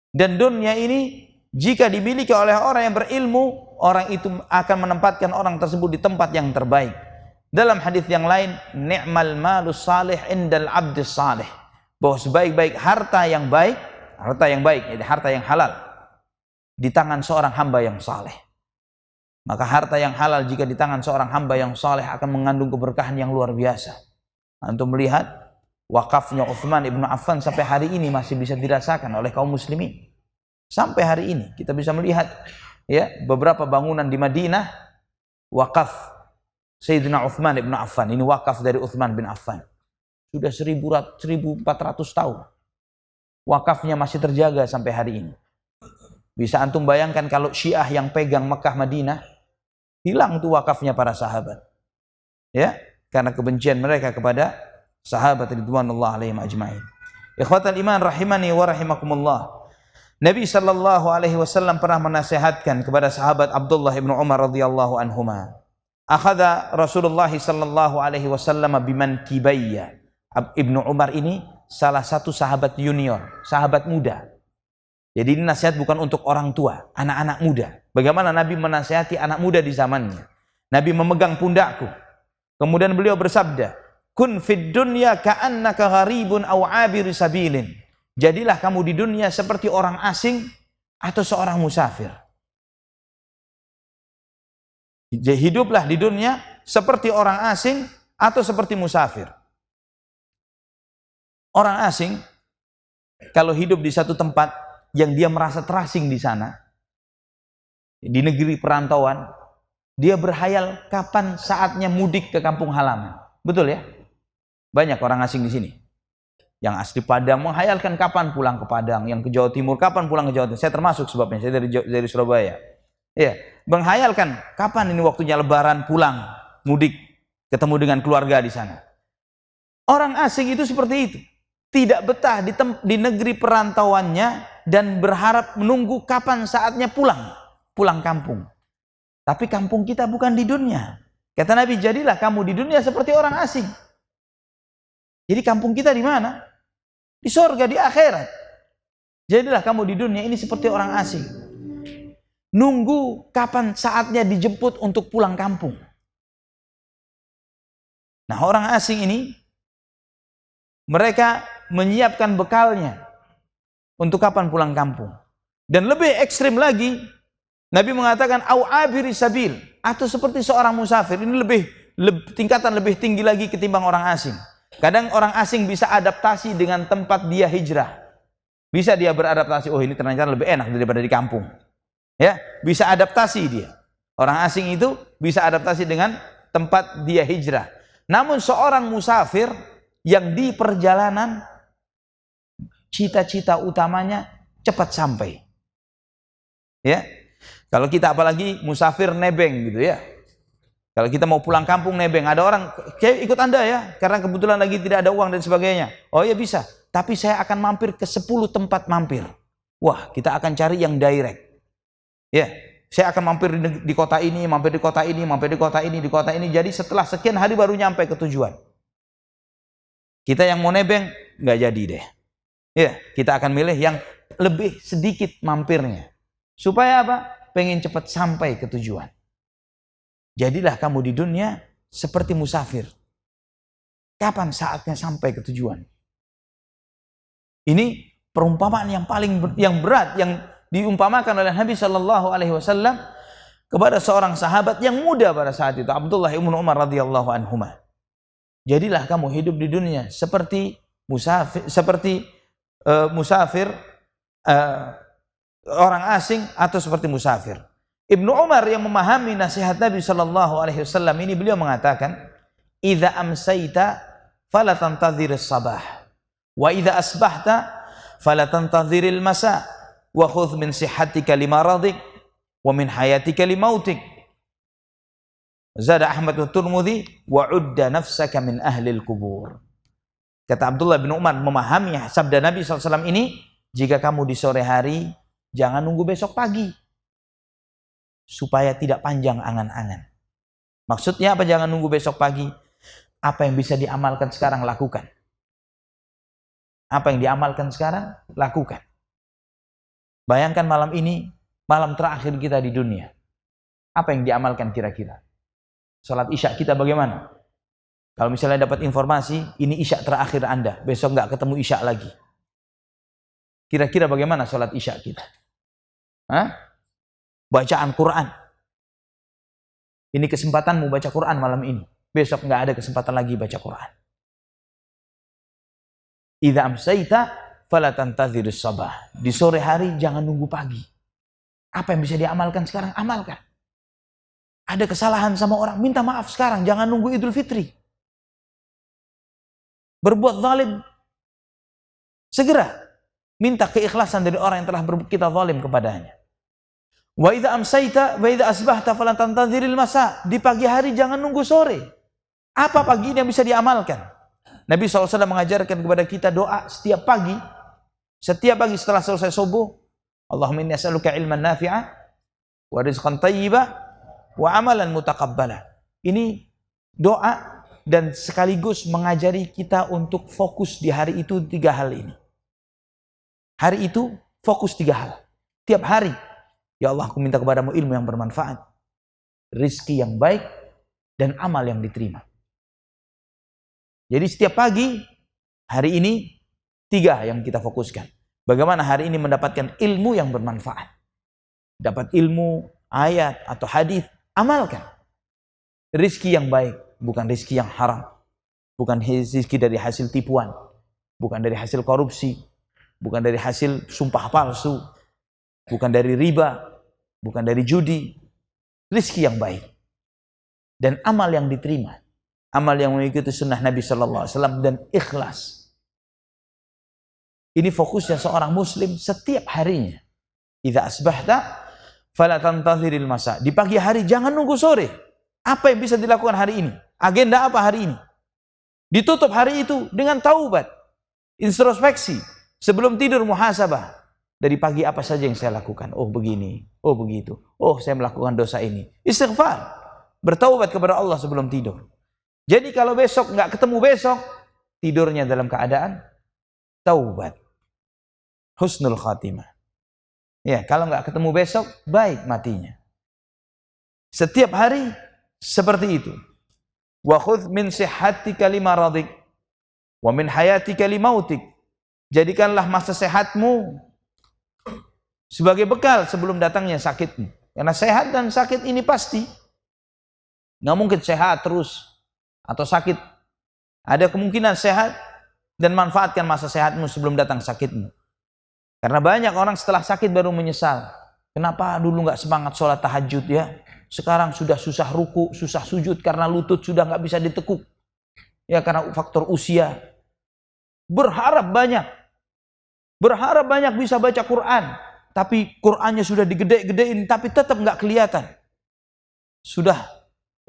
Dan dunia ini jika dimiliki oleh orang yang berilmu, orang itu akan menempatkan orang tersebut di tempat yang terbaik. Dalam hadis yang lain, ni'mal malus salih indal abdis salih, bahwa sebaik-baik harta yang baik, jadi harta yang halal, di tangan seorang hamba yang saleh. Maka harta yang halal jika di tangan seorang hamba yang saleh akan mengandung keberkahan yang luar biasa. Antum melihat wakafnya Utsman ibnu Affan sampai hari ini masih bisa dirasakan oleh kaum muslimin. Sampai hari ini kita bisa melihat ya beberapa bangunan di Madinah wakaf Sayyidina Utsman ibnu Affan. Ini wakaf dari Utsman bin Affan. Sudah 1400 tahun. Wakafnya masih terjaga sampai hari ini. Bisa antum bayangkan kalau Syiah yang pegang Mekah Madinah, hilang tuh wakafnya para sahabat. Ya, karena kebencian mereka kepada sahabat ridwanullah alaihim ajma'in. Ikhwatal iman rahimani wa rahimakumullah. Nabi sallallahu alaihi wasallam pernah menasihatkan kepada sahabat Abdullah bin Umar radhiyallahu anhuma. Akhadha Rasulullah sallallahu alaihi wasallam biman kibayya. Ibnu Umar ini salah satu sahabat junior, sahabat muda. Jadi ini nasihat bukan untuk orang tua, anak-anak muda. Bagaimana Nabi menasihati anak muda di zamannya. Nabi memegang pundakku. Kemudian beliau bersabda, "Kun fid dunya ka'annaka gharibun aw 'abir sabilin." Jadilah kamu di dunia seperti orang asing atau seorang musafir. Hiduplah di dunia seperti orang asing atau seperti musafir. Orang asing kalau hidup di satu tempat yang dia merasa terasing di sana, di negeri perantauan, dia berhayal kapan saatnya mudik ke kampung halaman. Betul ya? Banyak orang asing di sini. Yang asli Padang menghayalkan kapan pulang ke Padang, yang ke Jawa Timur kapan pulang ke Jawa Timur. Saya termasuk sebabnya, saya dari Surabaya. Ya, menghayalkan kapan ini waktunya lebaran pulang, mudik, ketemu dengan keluarga di sana. Orang asing itu seperti itu. Tidak betah di negeri perantauannya dan berharap menunggu kapan saatnya pulang kampung. Tapi kampung kita bukan di dunia. Kata Nabi, jadilah kamu di dunia seperti orang asing. Jadi kampung kita di mana? Di surga, di akhirat. Jadilah kamu di dunia ini seperti orang asing. Nunggu kapan saatnya dijemput untuk pulang kampung. Nah, orang asing ini mereka menyiapkan bekalnya untuk kapan pulang kampung. Dan lebih ekstrim lagi, Nabi mengatakan au abiri sabil, atau seperti seorang musafir. Ini tingkatan lebih tinggi lagi ketimbang orang asing. Kadang orang asing bisa adaptasi dengan tempat dia hijrah. Bisa dia beradaptasi, oh ini ternyata lebih enak daripada di kampung. Ya, bisa adaptasi dia. Orang asing itu bisa adaptasi dengan tempat dia hijrah. Namun seorang musafir yang di perjalanan cita-cita utamanya cepat sampai. Ya. Kalau kita apalagi musafir nebeng gitu ya. Kalau kita mau pulang kampung nebeng, ada orang, "Kayak ikut Anda ya, karena kebetulan lagi tidak ada uang dan sebagainya." Oh ya bisa, tapi saya akan mampir ke 10 tempat mampir. Wah, kita akan cari yang direct. Ya, saya akan mampir di kota ini, mampir di kota ini, mampir di kota ini, di kota ini. Jadi setelah sekian hari baru nyampe ke tujuan. Kita yang mau nebeng nggak jadi deh. Ya, kita akan milih yang lebih sedikit mampirnya. Supaya apa? Pengen cepat sampai ke tujuan. Jadilah kamu di dunia seperti musafir. Kapan saatnya sampai ke tujuan? Ini perumpamaan yang paling berat yang diumpamakan oleh Nabi Shallallahu Alaihi Wasallam kepada seorang sahabat yang muda pada saat itu, Abdullah bin Umar radhiyallahu anhuma. Jadilah kamu hidup di dunia seperti musafir, orang asing atau seperti musafir. Ibnu Umar yang memahami nasihat Nabi Shallallahu Alaihi Wasallam ini, beliau mengatakan, "Idza amsayta fala tantadhiris sabah, wa idza asbahta fala tantadhiril masa, wa khudh min sihhatika limaradik, wa min hayatika limautik." Zada Ahmad wa Tirmidzi, "Wa udda nafsaka min ahlil kubur." Kata Abdullah bin Umar memahami sabda Nabi SAW ini, jika kamu di sore hari, jangan nunggu besok pagi. Supaya tidak panjang angan-angan. Maksudnya apa jangan nunggu besok pagi? Apa yang bisa diamalkan sekarang, lakukan. Apa yang diamalkan sekarang, lakukan. Bayangkan malam ini, malam terakhir kita di dunia. Apa yang diamalkan kira-kira? Salat Isya kita bagaimana? Kalau misalnya dapat informasi, ini Isya terakhir Anda, besok nggak ketemu Isya lagi. Kira-kira bagaimana salat Isya kita? Hah? Bacaan Quran. Ini kesempatanmu baca Quran malam ini. Besok nggak ada kesempatan lagi baca Quran. Idza amsayta fala tantadhirus sabah. Di sore hari jangan nunggu pagi. Apa yang bisa diamalkan sekarang, amalkan. Ada kesalahan sama orang, minta maaf sekarang, jangan nunggu Idul Fitri. Berbuat zalim, segera minta keikhlasan dari orang yang telah kita zalim kepadanya. Wa idza amsayta wa idza asbahta falan tantadhiril masa. Di pagi hari jangan nunggu sore. Apa pagi ini yang bisa diamalkan? Nabi SAW mengajarkan kepada kita doa setiap pagi setelah selesai subuh, Allahumma inni as'aluka ilman nafi'a wa rizqan thayyiba wa amalan mutaqabbala. Ini doa dan sekaligus mengajari kita untuk fokus di hari itu 3 hal ini. Hari itu fokus 3 hal. Tiap hari, ya Allah, aku minta kepadamu ilmu yang bermanfaat, rizki yang baik, dan amal yang diterima. Jadi setiap pagi, hari ini 3 yang kita fokuskan. Bagaimana hari ini mendapatkan ilmu yang bermanfaat. Dapat ilmu, ayat atau hadis, amalkan. Rizki yang baik, bukan rizki yang haram. Bukan rizki dari hasil tipuan. Bukan dari hasil korupsi. Bukan dari hasil sumpah palsu. Bukan dari riba. Bukan dari judi. Rizki yang baik. Dan amal yang diterima. Amal yang mengikuti sunnah Nabi SAW dan ikhlas. Ini fokusnya seorang muslim setiap harinya. Idza asbahta fala tantaziril masa. Di pagi hari jangan nunggu sore. Apa yang bisa dilakukan hari ini? Agenda apa hari ini? Ditutup hari itu dengan taubat, introspeksi. Sebelum tidur muhasabah. Dari pagi apa saja yang saya lakukan? Oh begini, oh begitu. Oh saya melakukan dosa ini. Istighfar. Bertaubat kepada Allah sebelum tidur. Jadi kalau besok nggak ketemu besok, tidurnya dalam keadaan taubat. Husnul khatimah. Ya, kalau nggak ketemu besok, baik matinya. Setiap hari seperti itu. Wa khudh min sihhatika limaradik wa min hayatika limautik. Jadikanlah masa sehatmu sebagai bekal sebelum datangnya sakitmu. Karena sehat dan sakit ini pasti. Nggak mungkin sehat terus atau sakit. Ada kemungkinan sehat dan manfaatkan masa sehatmu sebelum datang sakitmu. Karena banyak orang setelah sakit baru menyesal. Kenapa dulu nggak semangat sholat tahajud ya? Sekarang sudah susah ruku, susah sujud karena lutut sudah nggak bisa ditekuk. Ya karena faktor usia. Berharap banyak bisa baca Quran. Tapi Qurannya sudah digede-gedein tapi tetap nggak kelihatan. Sudah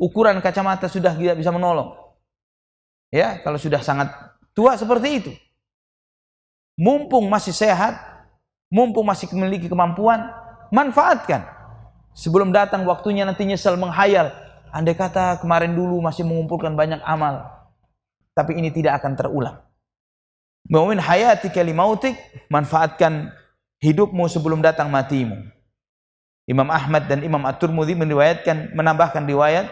ukuran kacamata sudah tidak bisa menolong. Ya, kalau sudah sangat tua seperti itu. Mumpung masih sehat, mumpung masih memiliki kemampuan, manfaatkan. Sebelum datang waktunya nanti nyesal menghayal. Andai kata kemarin dulu masih mengumpulkan banyak amal. Tapi ini tidak akan terulang. Min hayatika limautik, manfaatkan hidupmu sebelum datang matimu. Imam Ahmad dan Imam At-Tirmidzi menambahkan riwayat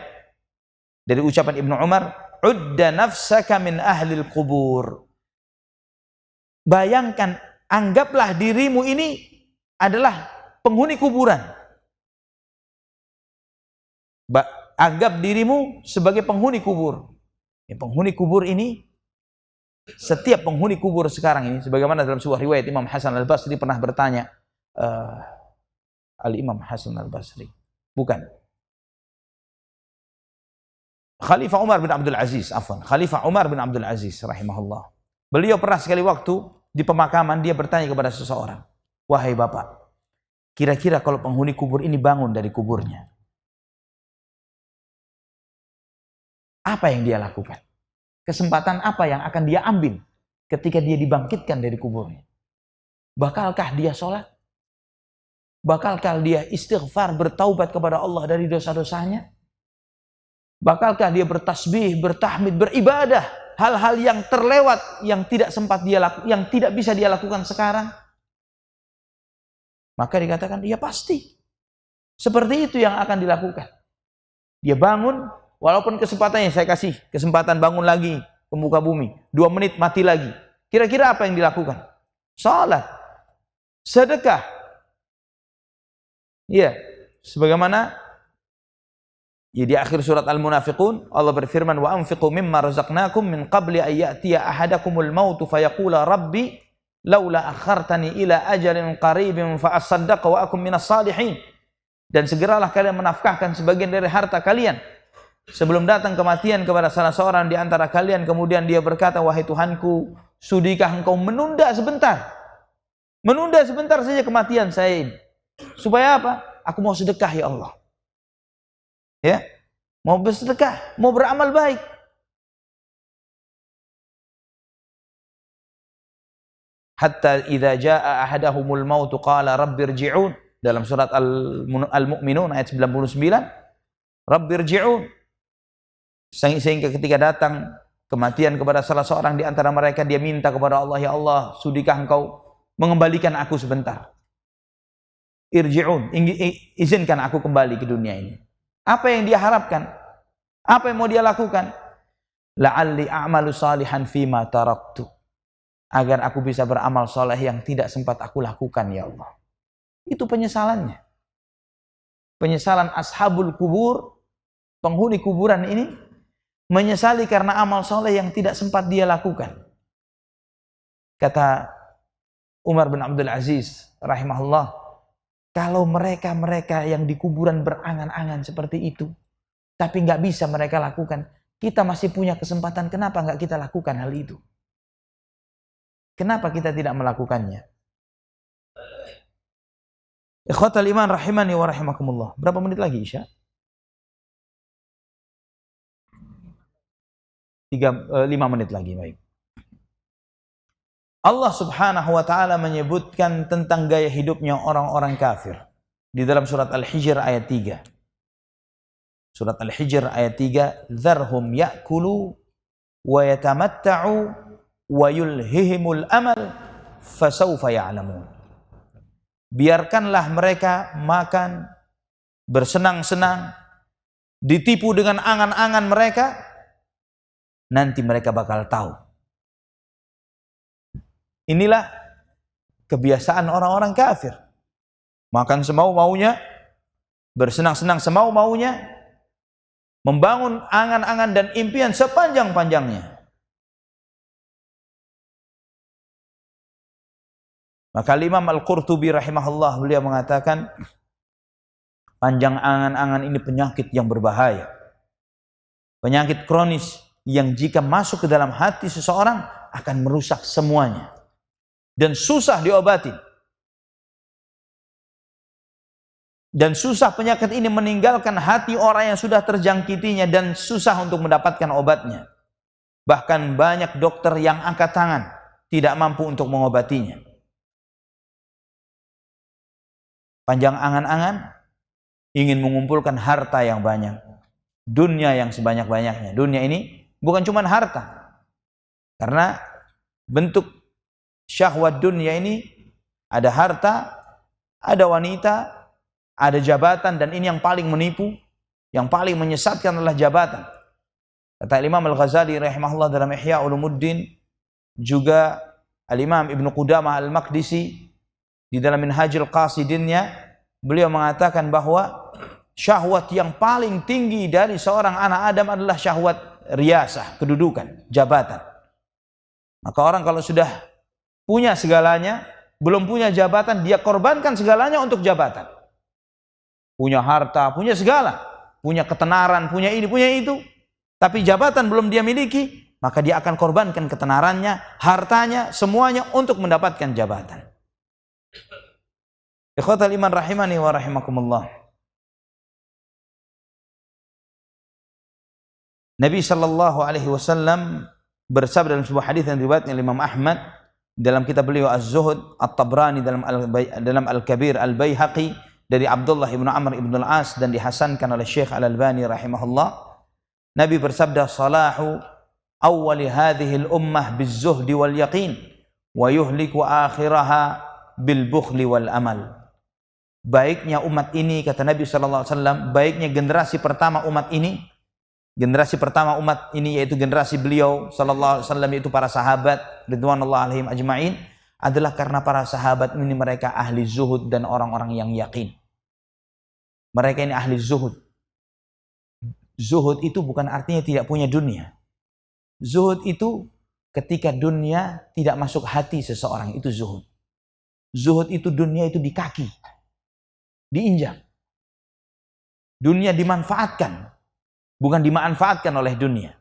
dari ucapan Ibnu Umar, udda nafsaka min ahlil kubur. Bayangkan, anggaplah dirimu ini adalah penghuni kuburan. Anggap dirimu sebagai penghuni kubur. Penghuni kubur ini, setiap penghuni kubur sekarang ini, sebagaimana dalam sebuah riwayat Imam Hasan Al-Basri pernah bertanya, Al-Imam Hasan Al-Basri, bukan, Khalifah Umar bin Abdul Aziz, Khalifah Umar bin Abdul Aziz rahimahullah. Beliau pernah sekali waktu di pemakaman dia bertanya kepada seseorang, wahai bapak, kira-kira kalau penghuni kubur ini bangun dari kuburnya, apa yang dia lakukan? Kesempatan apa yang akan dia ambil ketika dia dibangkitkan dari kuburnya? Bakalkah dia sholat? Bakalkah dia istighfar, bertaubat kepada Allah dari dosa-dosanya? Bakalkah dia bertasbih, bertahmid, beribadah, hal-hal yang terlewat, yang tidak sempat dia lakukan, yang tidak bisa dia lakukan sekarang? Maka dikatakan, ya pasti. Seperti itu yang akan dilakukan. Dia bangun, walaupun kesempatannya saya kasih kesempatan bangun lagi ke muka bumi, 2 menit mati lagi. Kira-kira apa yang dilakukan? Salat, sedekah. Iya, sebagaimana di akhir surat Al-Munafiqun Allah berfirman, wa anfiqu mimma razaqnakum min qabli an ya'tiya ahadakumul mautu fayaqula rabbi laula akhartani ila ajalin qaribin fa asaddaqa wa akum minas salihin. Dan segeralah kalian menafkahkan sebagian dari harta kalian sebelum datang kematian kepada salah seorang di antara kalian, kemudian dia berkata, wahai Tuhanku, sudikah engkau menunda sebentar? Menunda sebentar saja kematian saya ini. Supaya apa? Aku mau sedekah ya Allah. Ya, mau bersedekah, mau beramal baik. hatta idza jaa ahadahumul maut qala rabbirji'un, dalam surat Al-Mu'minun ayat 99, rabbirji'un, sehingga ketika datang kematian kepada salah seorang di antara mereka, dia minta kepada Allah, ya Allah, sudikah engkau mengembalikan aku sebentar? Irji'un, izinkan aku kembali ke dunia ini. Apa yang dia harapkan? Apa yang mau dia lakukan? La'alli a'malu salihan fima taraktu, agar aku bisa beramal soleh yang tidak sempat aku lakukan, ya Allah. Itu penyesalannya. Penyesalan ashabul kubur, penghuni kuburan ini, menyesali karena amal soleh yang tidak sempat dia lakukan. Kata Umar bin Abdul Aziz rahimahullah, kalau mereka yang di kuburan berangan-angan seperti itu, tapi nggak bisa mereka lakukan, kita masih punya kesempatan, kenapa nggak kita lakukan hal itu? Kenapa kita tidak melakukannya? Ikhwatal iman rahimani wa rahimakumullah. Berapa menit lagi Isya? 5 menit lagi, baik. Allah subhanahu wa ta'ala menyebutkan tentang gaya hidupnya orang-orang kafir di dalam surat Al-Hijr ayat 3. Surat Al-Hijr ayat 3, "Dzarhum ya'kulu wa yatamatta'u wa yulhihimul amal fasawfa ya'lamun." Biarkanlah mereka makan, bersenang-senang, ditipu dengan angan-angan mereka, nanti mereka bakal tahu. Inilah kebiasaan orang-orang kafir. Makan semau-maunya, bersenang-senang semau-maunya, membangun angan-angan dan impian sepanjang-panjangnya. Maka Imam Al-Qurtubi rahimahullah, beliau mengatakan, panjang angan-angan ini penyakit yang berbahaya. Penyakit kronis yang jika masuk ke dalam hati seseorang akan merusak semuanya dan susah diobati. Dan susah penyakit ini meninggalkan hati orang yang sudah terjangkitinya dan susah untuk mendapatkan obatnya. Bahkan banyak dokter yang angkat tangan tidak mampu untuk mengobatinya. Panjang angan-angan ingin mengumpulkan harta yang banyak, dunia yang sebanyak-banyaknya. Dunia ini bukan cuma harta, karena bentuk syahwat dunia ini ada harta, ada wanita, ada jabatan, dan ini yang paling menipu, yang paling menyesatkan adalah jabatan. Kata Imam Al-Ghazali rahimahullah dalam Ihya Ulumuddin, juga Al-Imam Ibnu Qudamah Al-Maqdisi di dalam Minhajul Qasidinnya, beliau mengatakan bahwa syahwat yang paling tinggi dari seorang anak Adam adalah syahwat riyasah, kedudukan, jabatan. Maka orang kalau sudah punya segalanya, belum punya jabatan, dia korbankan segalanya untuk jabatan. Punya harta, punya segala, punya ketenaran, punya ini, punya itu, tapi jabatan belum dia miliki, maka dia akan korbankan ketenarannya, hartanya, semuanya untuk mendapatkan jabatan. Ikhwatal iman rahimani wa rahimakumullah. Nabi sallallahu alaihi wasallam bersabda dalam sebuah hadis yang diriwayatkan oleh Imam Ahmad dalam kitab beliau Az-Zuhud, At-Tabrani dalam Al-Kabir, Al-Baihaqi dari Abdullah ibn Amr ibn al-As, dan dihasankan oleh Syekh Al-Albani rahimahullah. Nabi bersabda, "Salahu awwali hadhihi al-ummah biz-zuhdi wal yaqin wa yuhliku akhiraha bil bukhli wal amal." Baiknya umat ini, kata Nabi sallallahu alaihi wasallam, baiknya generasi pertama umat ini, yaitu generasi beliau sallallahu alaihi wasallam, yaitu para sahabat ridwanullah alaihim ajma'in, adalah karena para sahabat ini mereka ahli zuhud dan orang-orang yang yakin. Mereka ini ahli zuhud. Zuhud itu bukan artinya tidak punya dunia. Zuhud itu ketika dunia tidak masuk hati seseorang, itu zuhud. Zuhud itu dunia itu di kaki, diinjak. Dunia dimanfaatkan, bukan dimanfaatkan oleh dunia.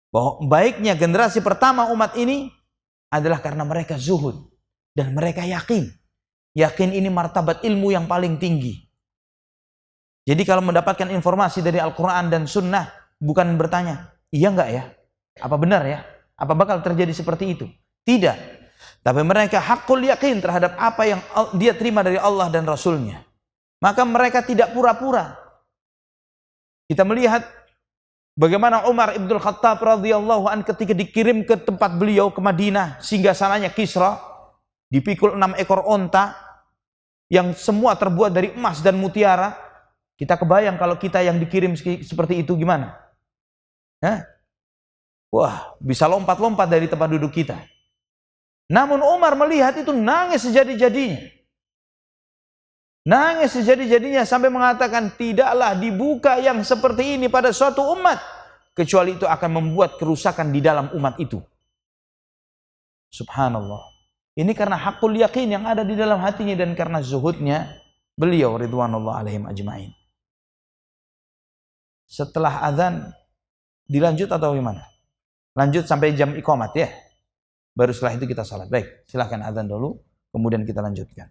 Bahwa baiknya generasi pertama umat ini adalah karena mereka zuhud dan mereka yakin. Yakin ini martabat ilmu yang paling tinggi. Jadi kalau mendapatkan informasi dari Al-Quran dan Sunnah, bukan bertanya, iya enggak ya? Apa benar ya? Apa bakal terjadi seperti itu? Tidak. Tapi mereka hakul yakin terhadap apa yang dia terima dari Allah dan Rasulnya. Maka mereka tidak pura-pura. Kita melihat bagaimana Umar ibn Khattab radhiyallahu an ketika dikirim ke tempat beliau ke Madinah, singgasananya Kisra, dipikul 6 ekor onta yang semua terbuat dari emas dan mutiara. Kita kebayang kalau kita yang dikirim seperti itu gimana? Wah, bisa lompat-lompat dari tempat duduk kita. Namun Umar melihat itu nangis sejadi-jadinya. Nangis sejadi-jadinya sampai mengatakan, tidaklah dibuka yang seperti ini pada suatu umat, kecuali itu akan membuat kerusakan di dalam umat itu. Subhanallah. Ini karena hakul yakin yang ada di dalam hatinya dan karena zuhudnya beliau ridwanullah alaihim ajma'in. Setelah azan dilanjut atau gimana? Lanjut sampai jam iqamat ya. Baru setelah itu kita salat. Baik, silahkan azan dulu, kemudian kita lanjutkan.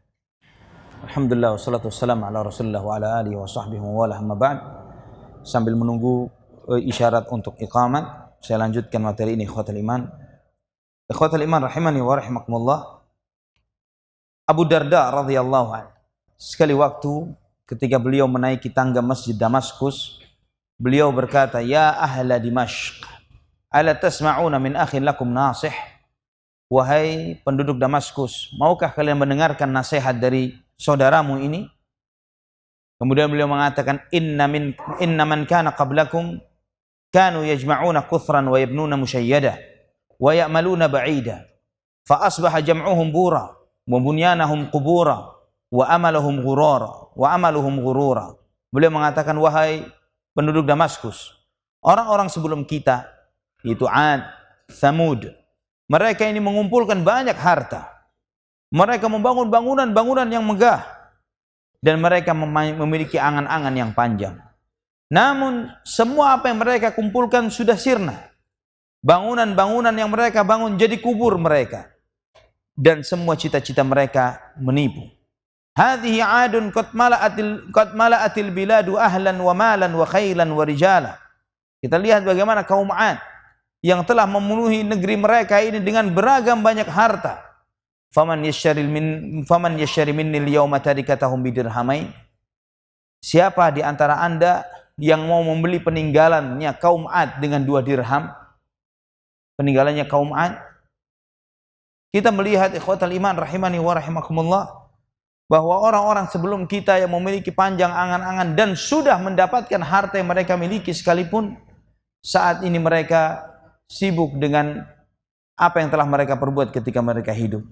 Alhamdulillah wassalatu wassalamu ala Rasulillah wa ala alihi wa sahbihi wa ala amma ba'd. Sambil menunggu isyarat untuk iqamat, saya lanjutkan materi ini ikhwatul iman. Ikhwatul iman rahimani wa rahimakumullah. Abu Darda radhiyallahu anhu, sekali waktu ketika beliau menaiki tangga Masjid Damaskus, beliau berkata, "Ya ahla Dimashq, ala tasma'una min akhin lakum nasih?" Wahai penduduk Damaskus, maukah kalian mendengarkan nasihat dari saudaramu ini? Kemudian beliau mengatakan, inna man kana qablakum kanu yajma'una kuthran wa yabnuna musyayyada wa ya'maluna ba'ida fa asbaha jam'uhum bura wa bunyanahum qubura wa amaluhum ghurura. Beliau mengatakan, wahai penduduk Damaskus, orang-orang sebelum kita, yaitu Ad, Thamud, mereka ini mengumpulkan banyak harta. Mereka membangun bangunan-bangunan yang megah. Dan mereka memiliki angan-angan yang panjang. Namun, semua apa yang mereka kumpulkan sudah sirna. Bangunan-bangunan yang mereka bangun jadi kubur mereka. Dan semua cita-cita mereka menipu. Hadhihi 'adun qad mala'atil biladu ahlan wa malan wa khailan wa rijala. Kita lihat bagaimana kaum 'Ad yang telah memenuhi negeri mereka ini dengan beragam banyak harta. Faman yashari minni al-yawma tarikatahum bidirhamain. Siapa di antara Anda yang mau membeli peninggalannya kaum 'Ad dengan 2 dirham? Peninggalannya kaum 'Ad. Kita melihat ikhwatal iman rahimani wa rahimakumullah, bahwa orang-orang sebelum kita yang memiliki panjang angan-angan dan sudah mendapatkan harta yang mereka miliki sekalipun, saat ini mereka sibuk dengan apa yang telah mereka perbuat ketika mereka hidup.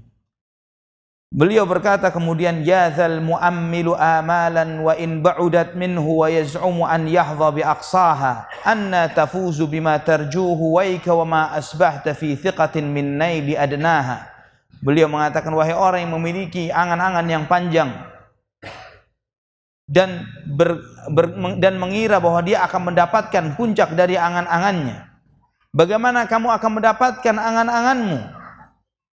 Beliau berkata kemudian, ya dzal muammilu amalan wa in ba'udat minhu wa yaz'umu an yahdha bi aqsaha anna tafuzu bima tarjuhu waika wa ma asbahta fi thiqatin min naili adnaha. Beliau mengatakan, wahai orang yang memiliki angan-angan yang panjang dan mengira bahwa dia akan mendapatkan puncak dari angan-angannya, bagaimana kamu akan mendapatkan angan-anganmu?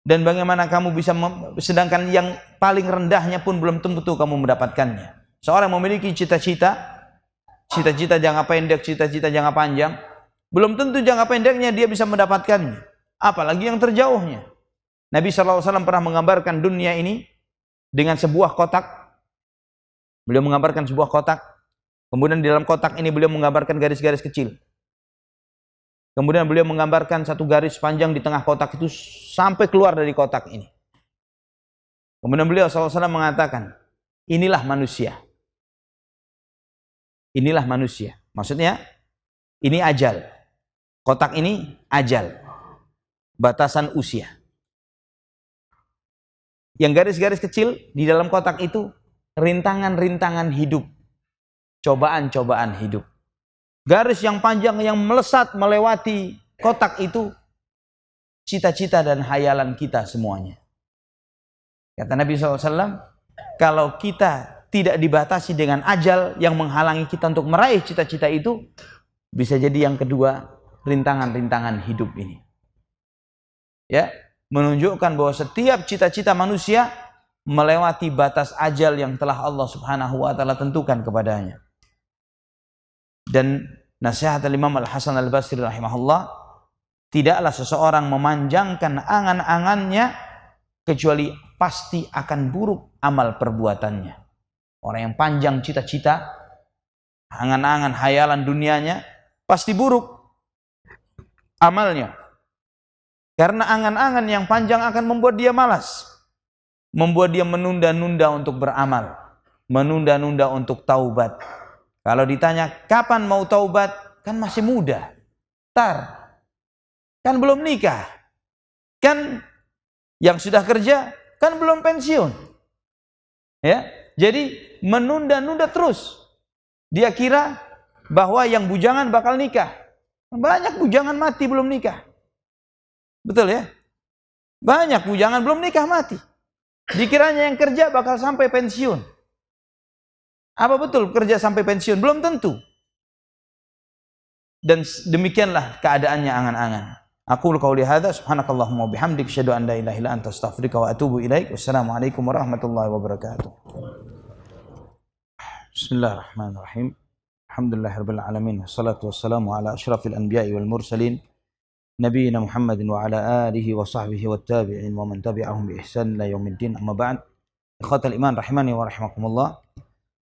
Dan bagaimana kamu bisa sedangkan yang paling rendahnya pun belum tentu kamu mendapatkannya. Seorang memiliki cita-cita jangka pendek, cita-cita jangka panjang, belum tentu jangka pendeknya dia bisa mendapatkannya. Apalagi yang terjauhnya. Nabi SAW pernah menggambarkan dunia ini dengan sebuah kotak. Beliau menggambarkan sebuah kotak. Kemudian di dalam kotak ini beliau menggambarkan garis-garis kecil. Kemudian beliau menggambarkan satu garis panjang di tengah kotak itu sampai keluar dari kotak ini. Kemudian beliau SAW mengatakan, inilah manusia. Inilah manusia. Maksudnya, ini ajal. Kotak ini ajal. Batasan usia. Yang garis-garis kecil di dalam kotak itu, rintangan-rintangan hidup. Cobaan-cobaan hidup. Garis yang panjang yang melesat melewati kotak itu, cita-cita dan hayalan kita semuanya. Kata Nabi SAW, kalau kita tidak dibatasi dengan ajal yang menghalangi kita untuk meraih cita-cita itu, bisa jadi yang kedua, rintangan-rintangan hidup ini. Ya, menunjukkan bahwa setiap cita-cita manusia melewati batas ajal yang telah Allah Subhanahu wa taala tentukan kepadanya. Dan nasihat Imam Al-Hasan Al-Basri rahimahullah, tidaklah seseorang memanjangkan angan-angannya kecuali pasti akan buruk amal perbuatannya. Orang yang panjang cita-cita, angan-angan hayalan dunianya, pasti buruk amalnya. Karena angan-angan yang panjang akan membuat dia malas, membuat dia menunda-nunda untuk beramal, menunda-nunda untuk taubat. Kalau ditanya kapan mau taubat, kan masih muda, kan belum nikah, kan yang sudah kerja kan belum pensiun, ya. Jadi menunda-nunda terus. Dia kira bahwa yang bujangan bakal nikah. Banyak bujangan mati belum nikah. Betul ya? Banyak bujangan belum nikah mati. Dikiranya yang kerja bakal sampai pensiun. Apa betul kerja sampai pensiun? Belum tentu. Dan demikianlah keadaannya angan-angan. Aqulu qauli hadza subhanakallahumma wa bihamdika asyhadu an la ilaha illa anta astaghfiruka wa atubu ilaik. Wassalamualaikum warahmatullahi wabarakatuh. Bismillahirrahmanirrahim. Alhamdulillahirabbil alamin. Wassalatu wassalamu ala asyrafil anbiya'i wal mursalin nabiyina Muhammadin wa ala alihi wa sahbihi wat tabi'in wa man tabi'ahum bi ihsan ila yaumiddin. Amma ba'd. Ikhwatal iman rahimani wa rahimakumullah.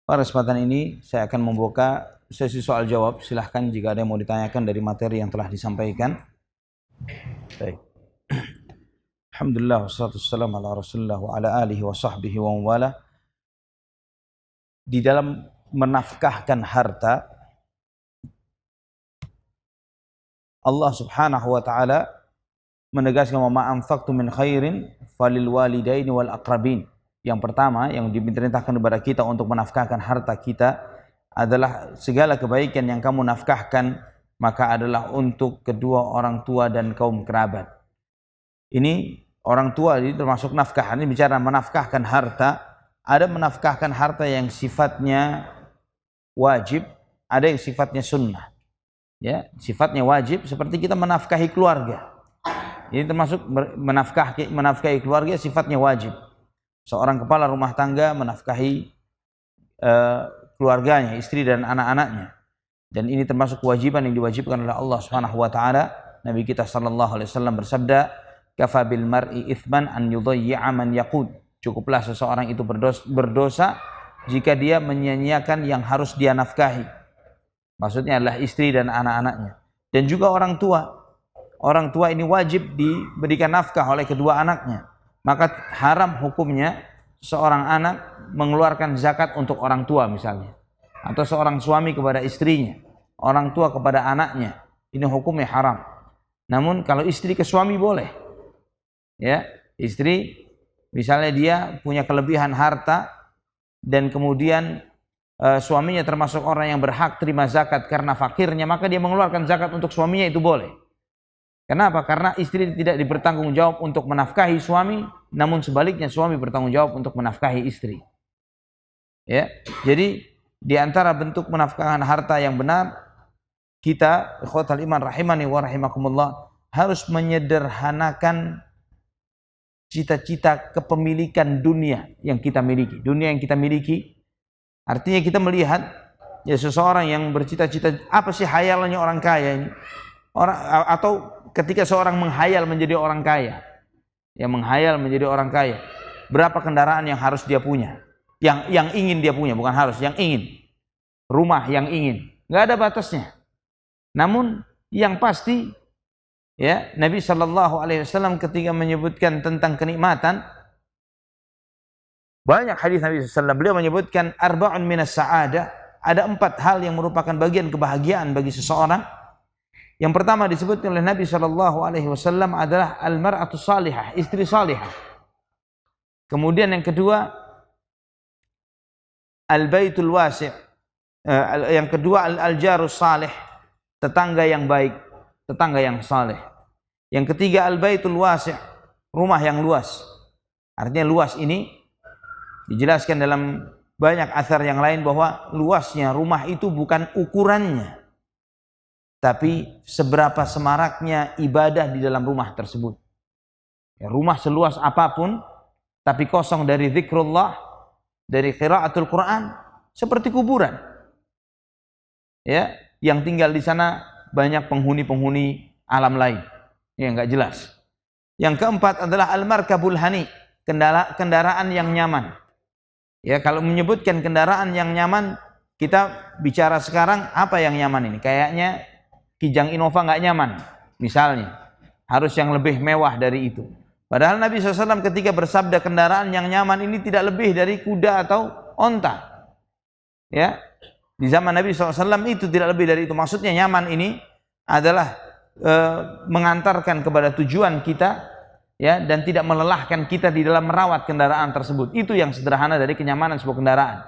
Pada kesempatan ini saya akan membuka sesi soal jawab. Silahkan jika ada yang mau ditanyakan dari materi yang telah disampaikan. Baik. Alhamdulillah wassalatu wassalamu ala Rasulillah wa ala alihi wa sahbihi wa wala. Di dalam menafkahkan harta, Allah Subhanahu wa taala menegaskan wa ma anfaqtum min khairin falil walidaini wal aqrabin. Yang pertama yang diperintahkan kepada kita untuk menafkahkan harta kita adalah segala kebaikan yang kamu nafkahkan maka adalah untuk kedua orang tua dan kaum kerabat. Ini orang tua ini termasuk nafkah. Ini bicara menafkahkan harta. Ada menafkahkan harta yang sifatnya wajib, ada yang sifatnya sunnah. Ya, sifatnya wajib seperti kita menafkahi keluarga. Ini termasuk menafkahi keluarga sifatnya wajib. Seorang kepala rumah tangga menafkahi keluarganya, istri dan anak-anaknya. Dan ini termasuk kewajiban yang diwajibkan oleh Allah Subhanahu wa taala. Nabi kita sallallahu alaihi wasallam bersabda, "Kafa bil mar'i itsman an yudayyi'a man yaqud." Cukuplah seseorang itu berdosa jika dia menyia-nyiakan yang harus dia nafkahi. Maksudnya adalah istri dan anak-anaknya. Dan juga orang tua. Orang tua ini wajib diberikan nafkah oleh kedua anaknya. Maka haram hukumnya seorang anak mengeluarkan zakat untuk orang tua misalnya. Atau seorang suami kepada istrinya. Orang tua kepada anaknya. Ini hukumnya haram. Namun kalau istri ke suami boleh. Ya, istri misalnya dia punya kelebihan harta dan kemudian suaminya termasuk orang yang berhak terima zakat karena fakirnya, maka dia mengeluarkan zakat untuk suaminya, itu boleh. Kenapa? Karena istri tidak bertanggung jawab untuk menafkahi suami, namun sebaliknya suami bertanggung jawab untuk menafkahi istri. Ya, jadi di antara bentuk menafkahkan harta yang benar, kita ikhwatal iman rahimani wa rahimakumullah harus menyederhanakan cita-cita kepemilikan dunia yang kita miliki. Dunia yang kita miliki, artinya kita melihat ya seseorang yang bercita-cita, apa sih hayalannya orang kaya ini? Atau ketika seorang menghayal menjadi orang kaya, yang menghayal menjadi orang kaya, berapa kendaraan yang harus dia punya? Yang ingin dia punya, bukan harus, yang ingin. Rumah yang ingin, nggak ada batasnya. Namun yang pasti, ya, Nabi Shallallahu Alaihi Wasallam ketika menyebutkan tentang kenikmatan, banyak hadis Nabi SAW, beliau menyebutkan arba'un minas sa'adah, ada 4 hal yang merupakan bagian kebahagiaan bagi seseorang. Yang pertama disebutkan oleh Nabi Shallallahu Alaihi Wasallam adalah al-mar'atu salihah, istri salihah. Kemudian yang kedua al-baitul wasi', yang kedua al-jarus salih, tetangga yang baik, tetangga yang saleh. Yang ketiga al-baitul wasi', rumah yang luas. Artinya luas ini dijelaskan dalam banyak athar yang lain bahwa luasnya rumah itu bukan ukurannya, tapi seberapa semaraknya ibadah di dalam rumah tersebut. Ya, rumah seluas apapun tapi kosong dari zikrullah, dari qiraatul Quran, seperti kuburan. Ya, yang tinggal di sana banyak penghuni-penghuni alam lain yang enggak jelas. Yang keempat adalah al-markabul hani, kendaraan yang nyaman. Ya, kalau menyebutkan kendaraan yang nyaman, kita bicara sekarang apa yang nyaman ini? Kayaknya Kijang Innova nggak nyaman, misalnya. Harus yang lebih mewah dari itu. Padahal Nabi SAW ketika bersabda kendaraan yang nyaman ini tidak lebih dari kuda atau onta. Ya, di zaman Nabi SAW itu tidak lebih dari itu. Maksudnya nyaman ini adalah mengantarkan kepada tujuan kita, ya, dan tidak melelahkan kita di dalam merawat kendaraan tersebut. Itu yang sederhana dari kenyamanan sebuah kendaraan.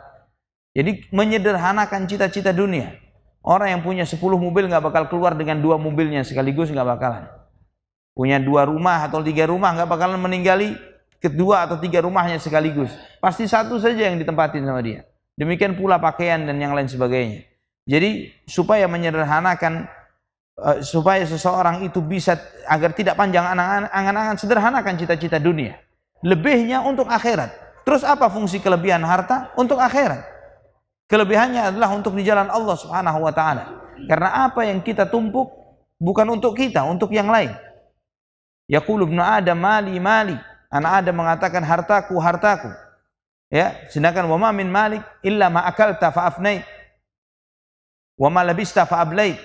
Jadi menyederhanakan cita-cita dunia. Orang yang punya 10 mobil nggak bakal keluar dengan 2 mobilnya sekaligus, nggak bakalan. Punya 2 rumah atau 3 rumah nggak bakalan meninggali kedua atau 3 rumahnya sekaligus. Pasti satu saja yang ditempatin sama dia. Demikian pula pakaian dan yang lain sebagainya. Jadi supaya menyederhanakan, supaya seseorang itu bisa agar tidak panjang angan-angan, sederhanakan cita-cita dunia. Lebihnya untuk akhirat. Terus apa fungsi kelebihan harta? Untuk akhirat. Kelebihannya adalah untuk di jalan Allah Subhanahu wa taala. Karena apa yang kita tumpuk bukan untuk kita, untuk yang lain. Yaqulu ibnu Adam mali mali. Anak Adam mengatakan hartaku hartaku. Ya, sedangkan wa ma min malik illa ma akalta fa afnait. Wa ma labista fa ablait.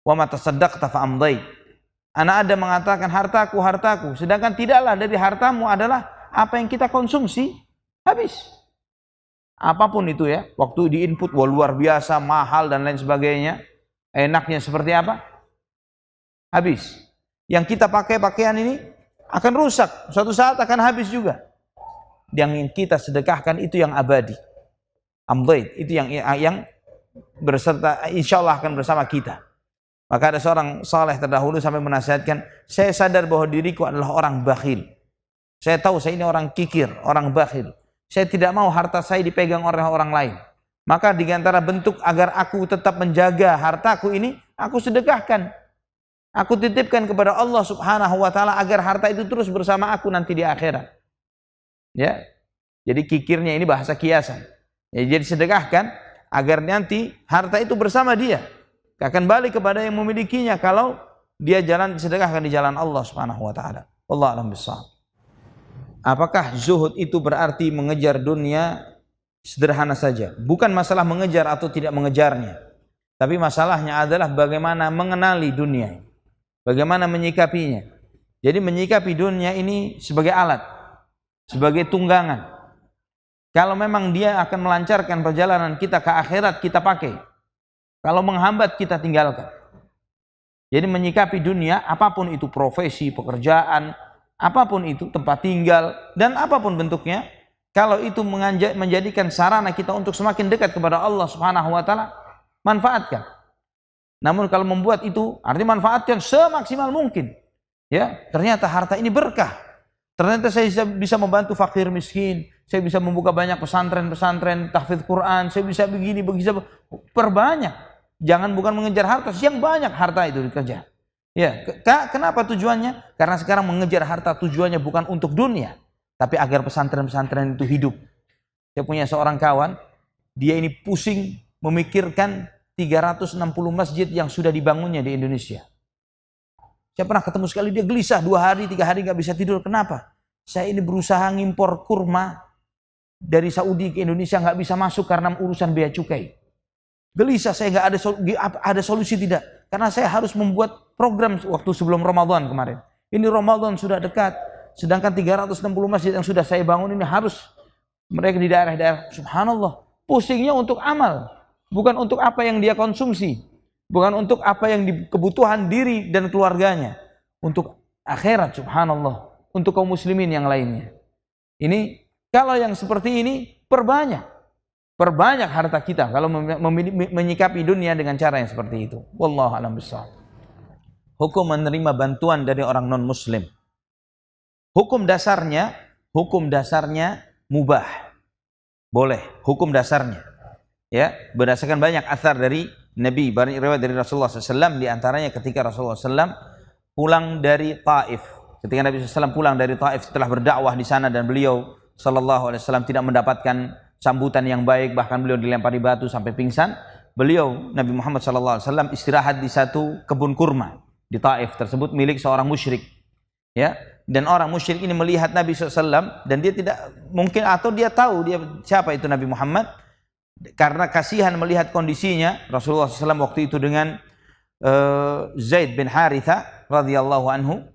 Wa ma tasaddaqta fa amdait. Anak Adam mengatakan hartaku hartaku, sedangkan tidaklah dari hartamu adalah apa yang kita konsumsi, habis. Apapun itu ya, waktu di input wah luar biasa, mahal dan lain sebagainya. Enaknya seperti apa? Habis. Yang kita pakai pakaian ini akan rusak, suatu saat akan habis juga. Yang kita sedekahkan itu yang abadi. Amdait, itu yang berserta, insya Allah akan bersama kita. Maka ada seorang saleh terdahulu sampai menasihatkan, saya sadar bahwa diriku adalah orang bakhil. Saya tahu saya ini orang kikir, orang bakhil. Saya tidak mau harta saya dipegang oleh orang lain. Maka di antara bentuk agar aku tetap menjaga hartaku ini, aku sedekahkan. Aku titipkan kepada Allah Subhanahu wa taala agar harta itu terus bersama aku nanti di akhirat. Ya. Jadi kikirnya ini bahasa kiasan. Ya, jadi sedekahkan agar nanti harta itu bersama dia. Akan balik kepada yang memilikinya kalau dia jalan disedekahkan di jalan Allah Subhanahu wa taala. Wallahu a'lam bishawab. Apakah zuhud itu berarti mengejar dunia? Sederhana saja. Bukan masalah mengejar atau tidak mengejarnya. Tapi masalahnya adalah bagaimana mengenali dunia. Bagaimana menyikapinya. Jadi menyikapi dunia ini sebagai alat, sebagai tunggangan. Kalau memang dia akan melancarkan perjalanan kita ke akhirat, kita pakai. Kalau menghambat, kita tinggalkan. Jadi menyikapi dunia, apapun itu profesi, pekerjaan, apapun itu tempat tinggal, dan apapun bentuknya, kalau itu menjadikan sarana kita untuk semakin dekat kepada Allah Subhanahu wa taala, manfaatkan. Namun kalau membuat itu, artinya manfaatkan semaksimal mungkin. Ya, ternyata harta ini berkah. Ternyata saya bisa membantu fakir miskin, saya bisa membuka banyak pesantren-pesantren tahfidz Quran, saya bisa begini, bisa perbanyak. Jangan bukan mengejar harta, yang banyak harta itu dikejar. Ya, kenapa tujuannya? Karena sekarang mengejar harta tujuannya bukan untuk dunia, tapi agar pesantren-pesantren itu hidup. Saya punya seorang kawan, dia ini pusing memikirkan 360 masjid yang sudah dibangunnya di Indonesia. Saya pernah ketemu sekali, dia gelisah 2 hari, 3 hari gak bisa tidur. Kenapa? Saya ini berusaha ngimpor kurma dari Saudi ke Indonesia, gak bisa masuk karena urusan bea cukai. Gelisah, saya gak ada solusi tidak. Karena saya harus membuat program waktu sebelum Ramadan kemarin. Ini Ramadan sudah dekat, sedangkan 360 masjid yang sudah saya bangun ini harus mereka di daerah-daerah. Subhanallah, pusingnya untuk amal. Bukan untuk apa yang dia konsumsi, bukan untuk apa yang kebutuhan diri dan keluarganya, untuk akhirat. Subhanallah, untuk kaum muslimin yang lainnya. Ini kalau yang seperti ini perbanyak harta kita kalau menyikapi dunia dengan cara yang seperti itu. Wallahu a'lam bishawab. Hukum menerima bantuan dari orang non muslim. Hukum dasarnya mubah, boleh. Hukum dasarnya. Ya, berdasarkan banyak athar dari Nabi, banyak riwayat dari Rasulullah SAW, di antaranya ketika Rasulullah SAW pulang dari Taif. Ketika Nabi SAW pulang dari Taif setelah berdakwah di sana dan beliau SAW tidak mendapatkan sambutan yang baik, bahkan beliau dilempari batu sampai pingsan. Beliau Nabi Muhammad SAW istirahat di satu kebun kurma di Taif tersebut milik seorang musyrik. Ya, dan orang musyrik ini melihat Nabi SAW dan dia tidak mungkin, atau dia tahu dia siapa itu Nabi Muhammad, karena kasihan melihat kondisinya Rasulullah SAW waktu itu dengan Zaid bin Haritha radhiyallahu anhu,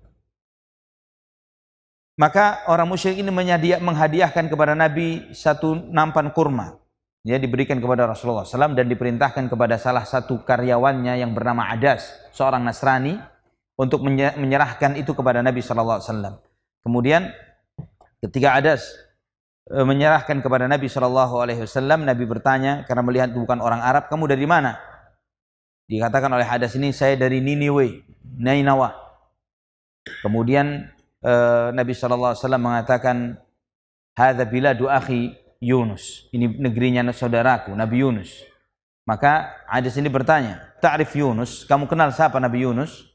maka orang musyrik ini menghadiahkan kepada Nabi satu nampan kurma. Ya, diberikan kepada Rasulullah SAW dan diperintahkan kepada salah satu karyawannya yang bernama Adas, seorang Nasrani, untuk menyerahkan itu kepada Nabi SAW. Kemudian ketika Adas menyerahkan kepada Nabi SAW, Nabi bertanya karena melihat bukan orang Arab, kamu dari mana? Dikatakan oleh Adas ini, saya dari Nainawa. Kemudian Nabi SAW mengatakan, hadza biladu akhi Yunus, ini negerinya saudaraku Nabi Yunus. Maka Adas ini bertanya, ta'rif Yunus, kamu kenal siapa Nabi Yunus?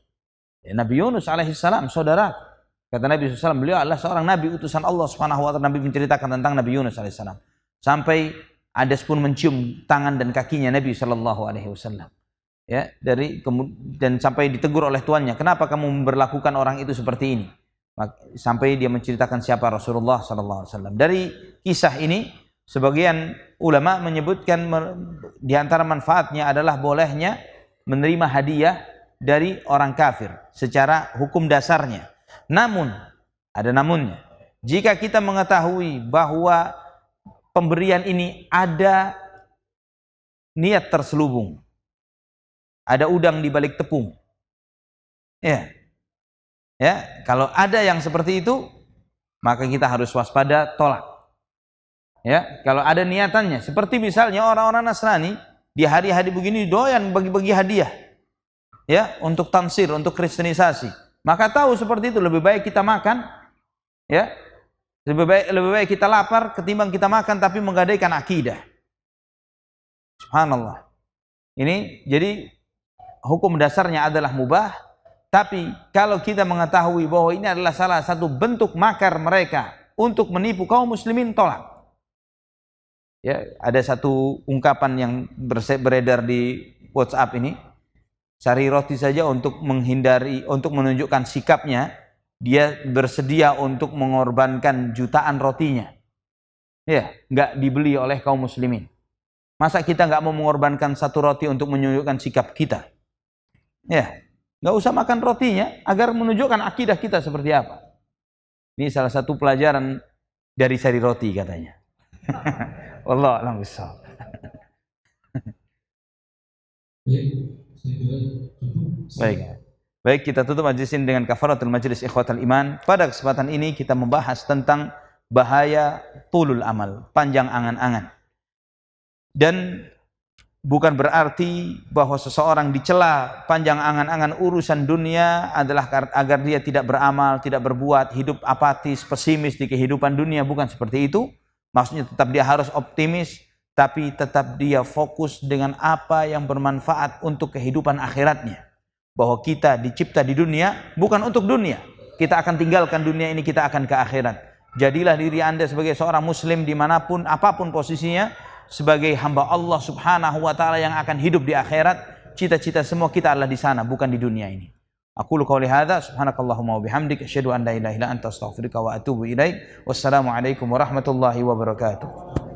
Ya, Nabi Yunus alaihissalam, saudaraku. Kata Nabi SAW, beliau adalah seorang Nabi utusan Allah Subhanahu wa Ta'ala. Nabi menceritakan tentang Nabi Yunus alaihissalam. Sampai Adas pun mencium tangan dan kakinya Nabi SAW. Ya, dan sampai ditegur oleh tuannya, kenapa kamu memperlakukan orang itu seperti ini? Sampai dia menceritakan siapa Rasulullah SAW. Dari kisah ini, sebagian ulama menyebutkan di antara manfaatnya adalah bolehnya menerima hadiah dari orang kafir secara hukum dasarnya. Namun, ada namunnya. Jika kita mengetahui bahwa pemberian ini ada niat terselubung, ada udang di balik tepung, ya, kalau ada yang seperti itu, maka kita harus waspada, tolak. Ya, kalau ada niatannya, seperti misalnya orang-orang Nasrani di hari-hari begini doyan bagi-bagi hadiah, ya, untuk tansir, untuk kristenisasi. Maka tahu seperti itu, lebih baik kita makan, ya, lebih baik kita lapar ketimbang kita makan tapi menggadaikan akidah. Subhanallah. Ini jadi hukum dasarnya adalah mubah. Tapi kalau kita mengetahui bahwa ini adalah salah satu bentuk makar mereka untuk menipu kaum muslimin, tolak. Ya, ada satu ungkapan yang beredar di WhatsApp ini, sari roti saja untuk menunjukkan sikapnya, dia bersedia untuk mengorbankan jutaan rotinya. Ya, nggak dibeli oleh kaum muslimin. Masa kita nggak mau mengorbankan satu roti untuk menunjukkan sikap kita? Ya. Nggak usah makan rotinya agar menunjukkan akidah kita seperti apa. Ini salah satu pelajaran dari sari roti katanya. Wallah a'lam bishawab. Baik, kita tutup majelis ini dengan kafaratul majelis ikhwatal iman. Pada kesempatan ini kita membahas tentang bahaya tulul amal, panjang angan-angan. Dan bukan berarti bahwa seseorang dicela panjang angan-angan urusan dunia adalah agar dia tidak beramal, tidak berbuat, hidup apatis, pesimis di kehidupan dunia. Bukan seperti itu. Maksudnya tetap dia harus optimis, tapi tetap dia fokus dengan apa yang bermanfaat untuk kehidupan akhiratnya. Bahwa kita dicipta di dunia bukan untuk dunia. Kita akan tinggalkan dunia ini, kita akan ke akhirat. Jadilah diri Anda sebagai seorang muslim dimanapun, apapun posisinya, sebagai hamba Allah Subhanahu wa Ta'ala yang akan hidup di akhirat. Cita-cita semua kita adalah di sana, bukan di dunia ini. Aqulu qouli hadza, subhanakallahumma wa bihamdika, asyhadu an la ilaha illa anta, astaghfiruka wa atubu ilaik. Wassalamu alaikum warahmatullahi wabarakatuh.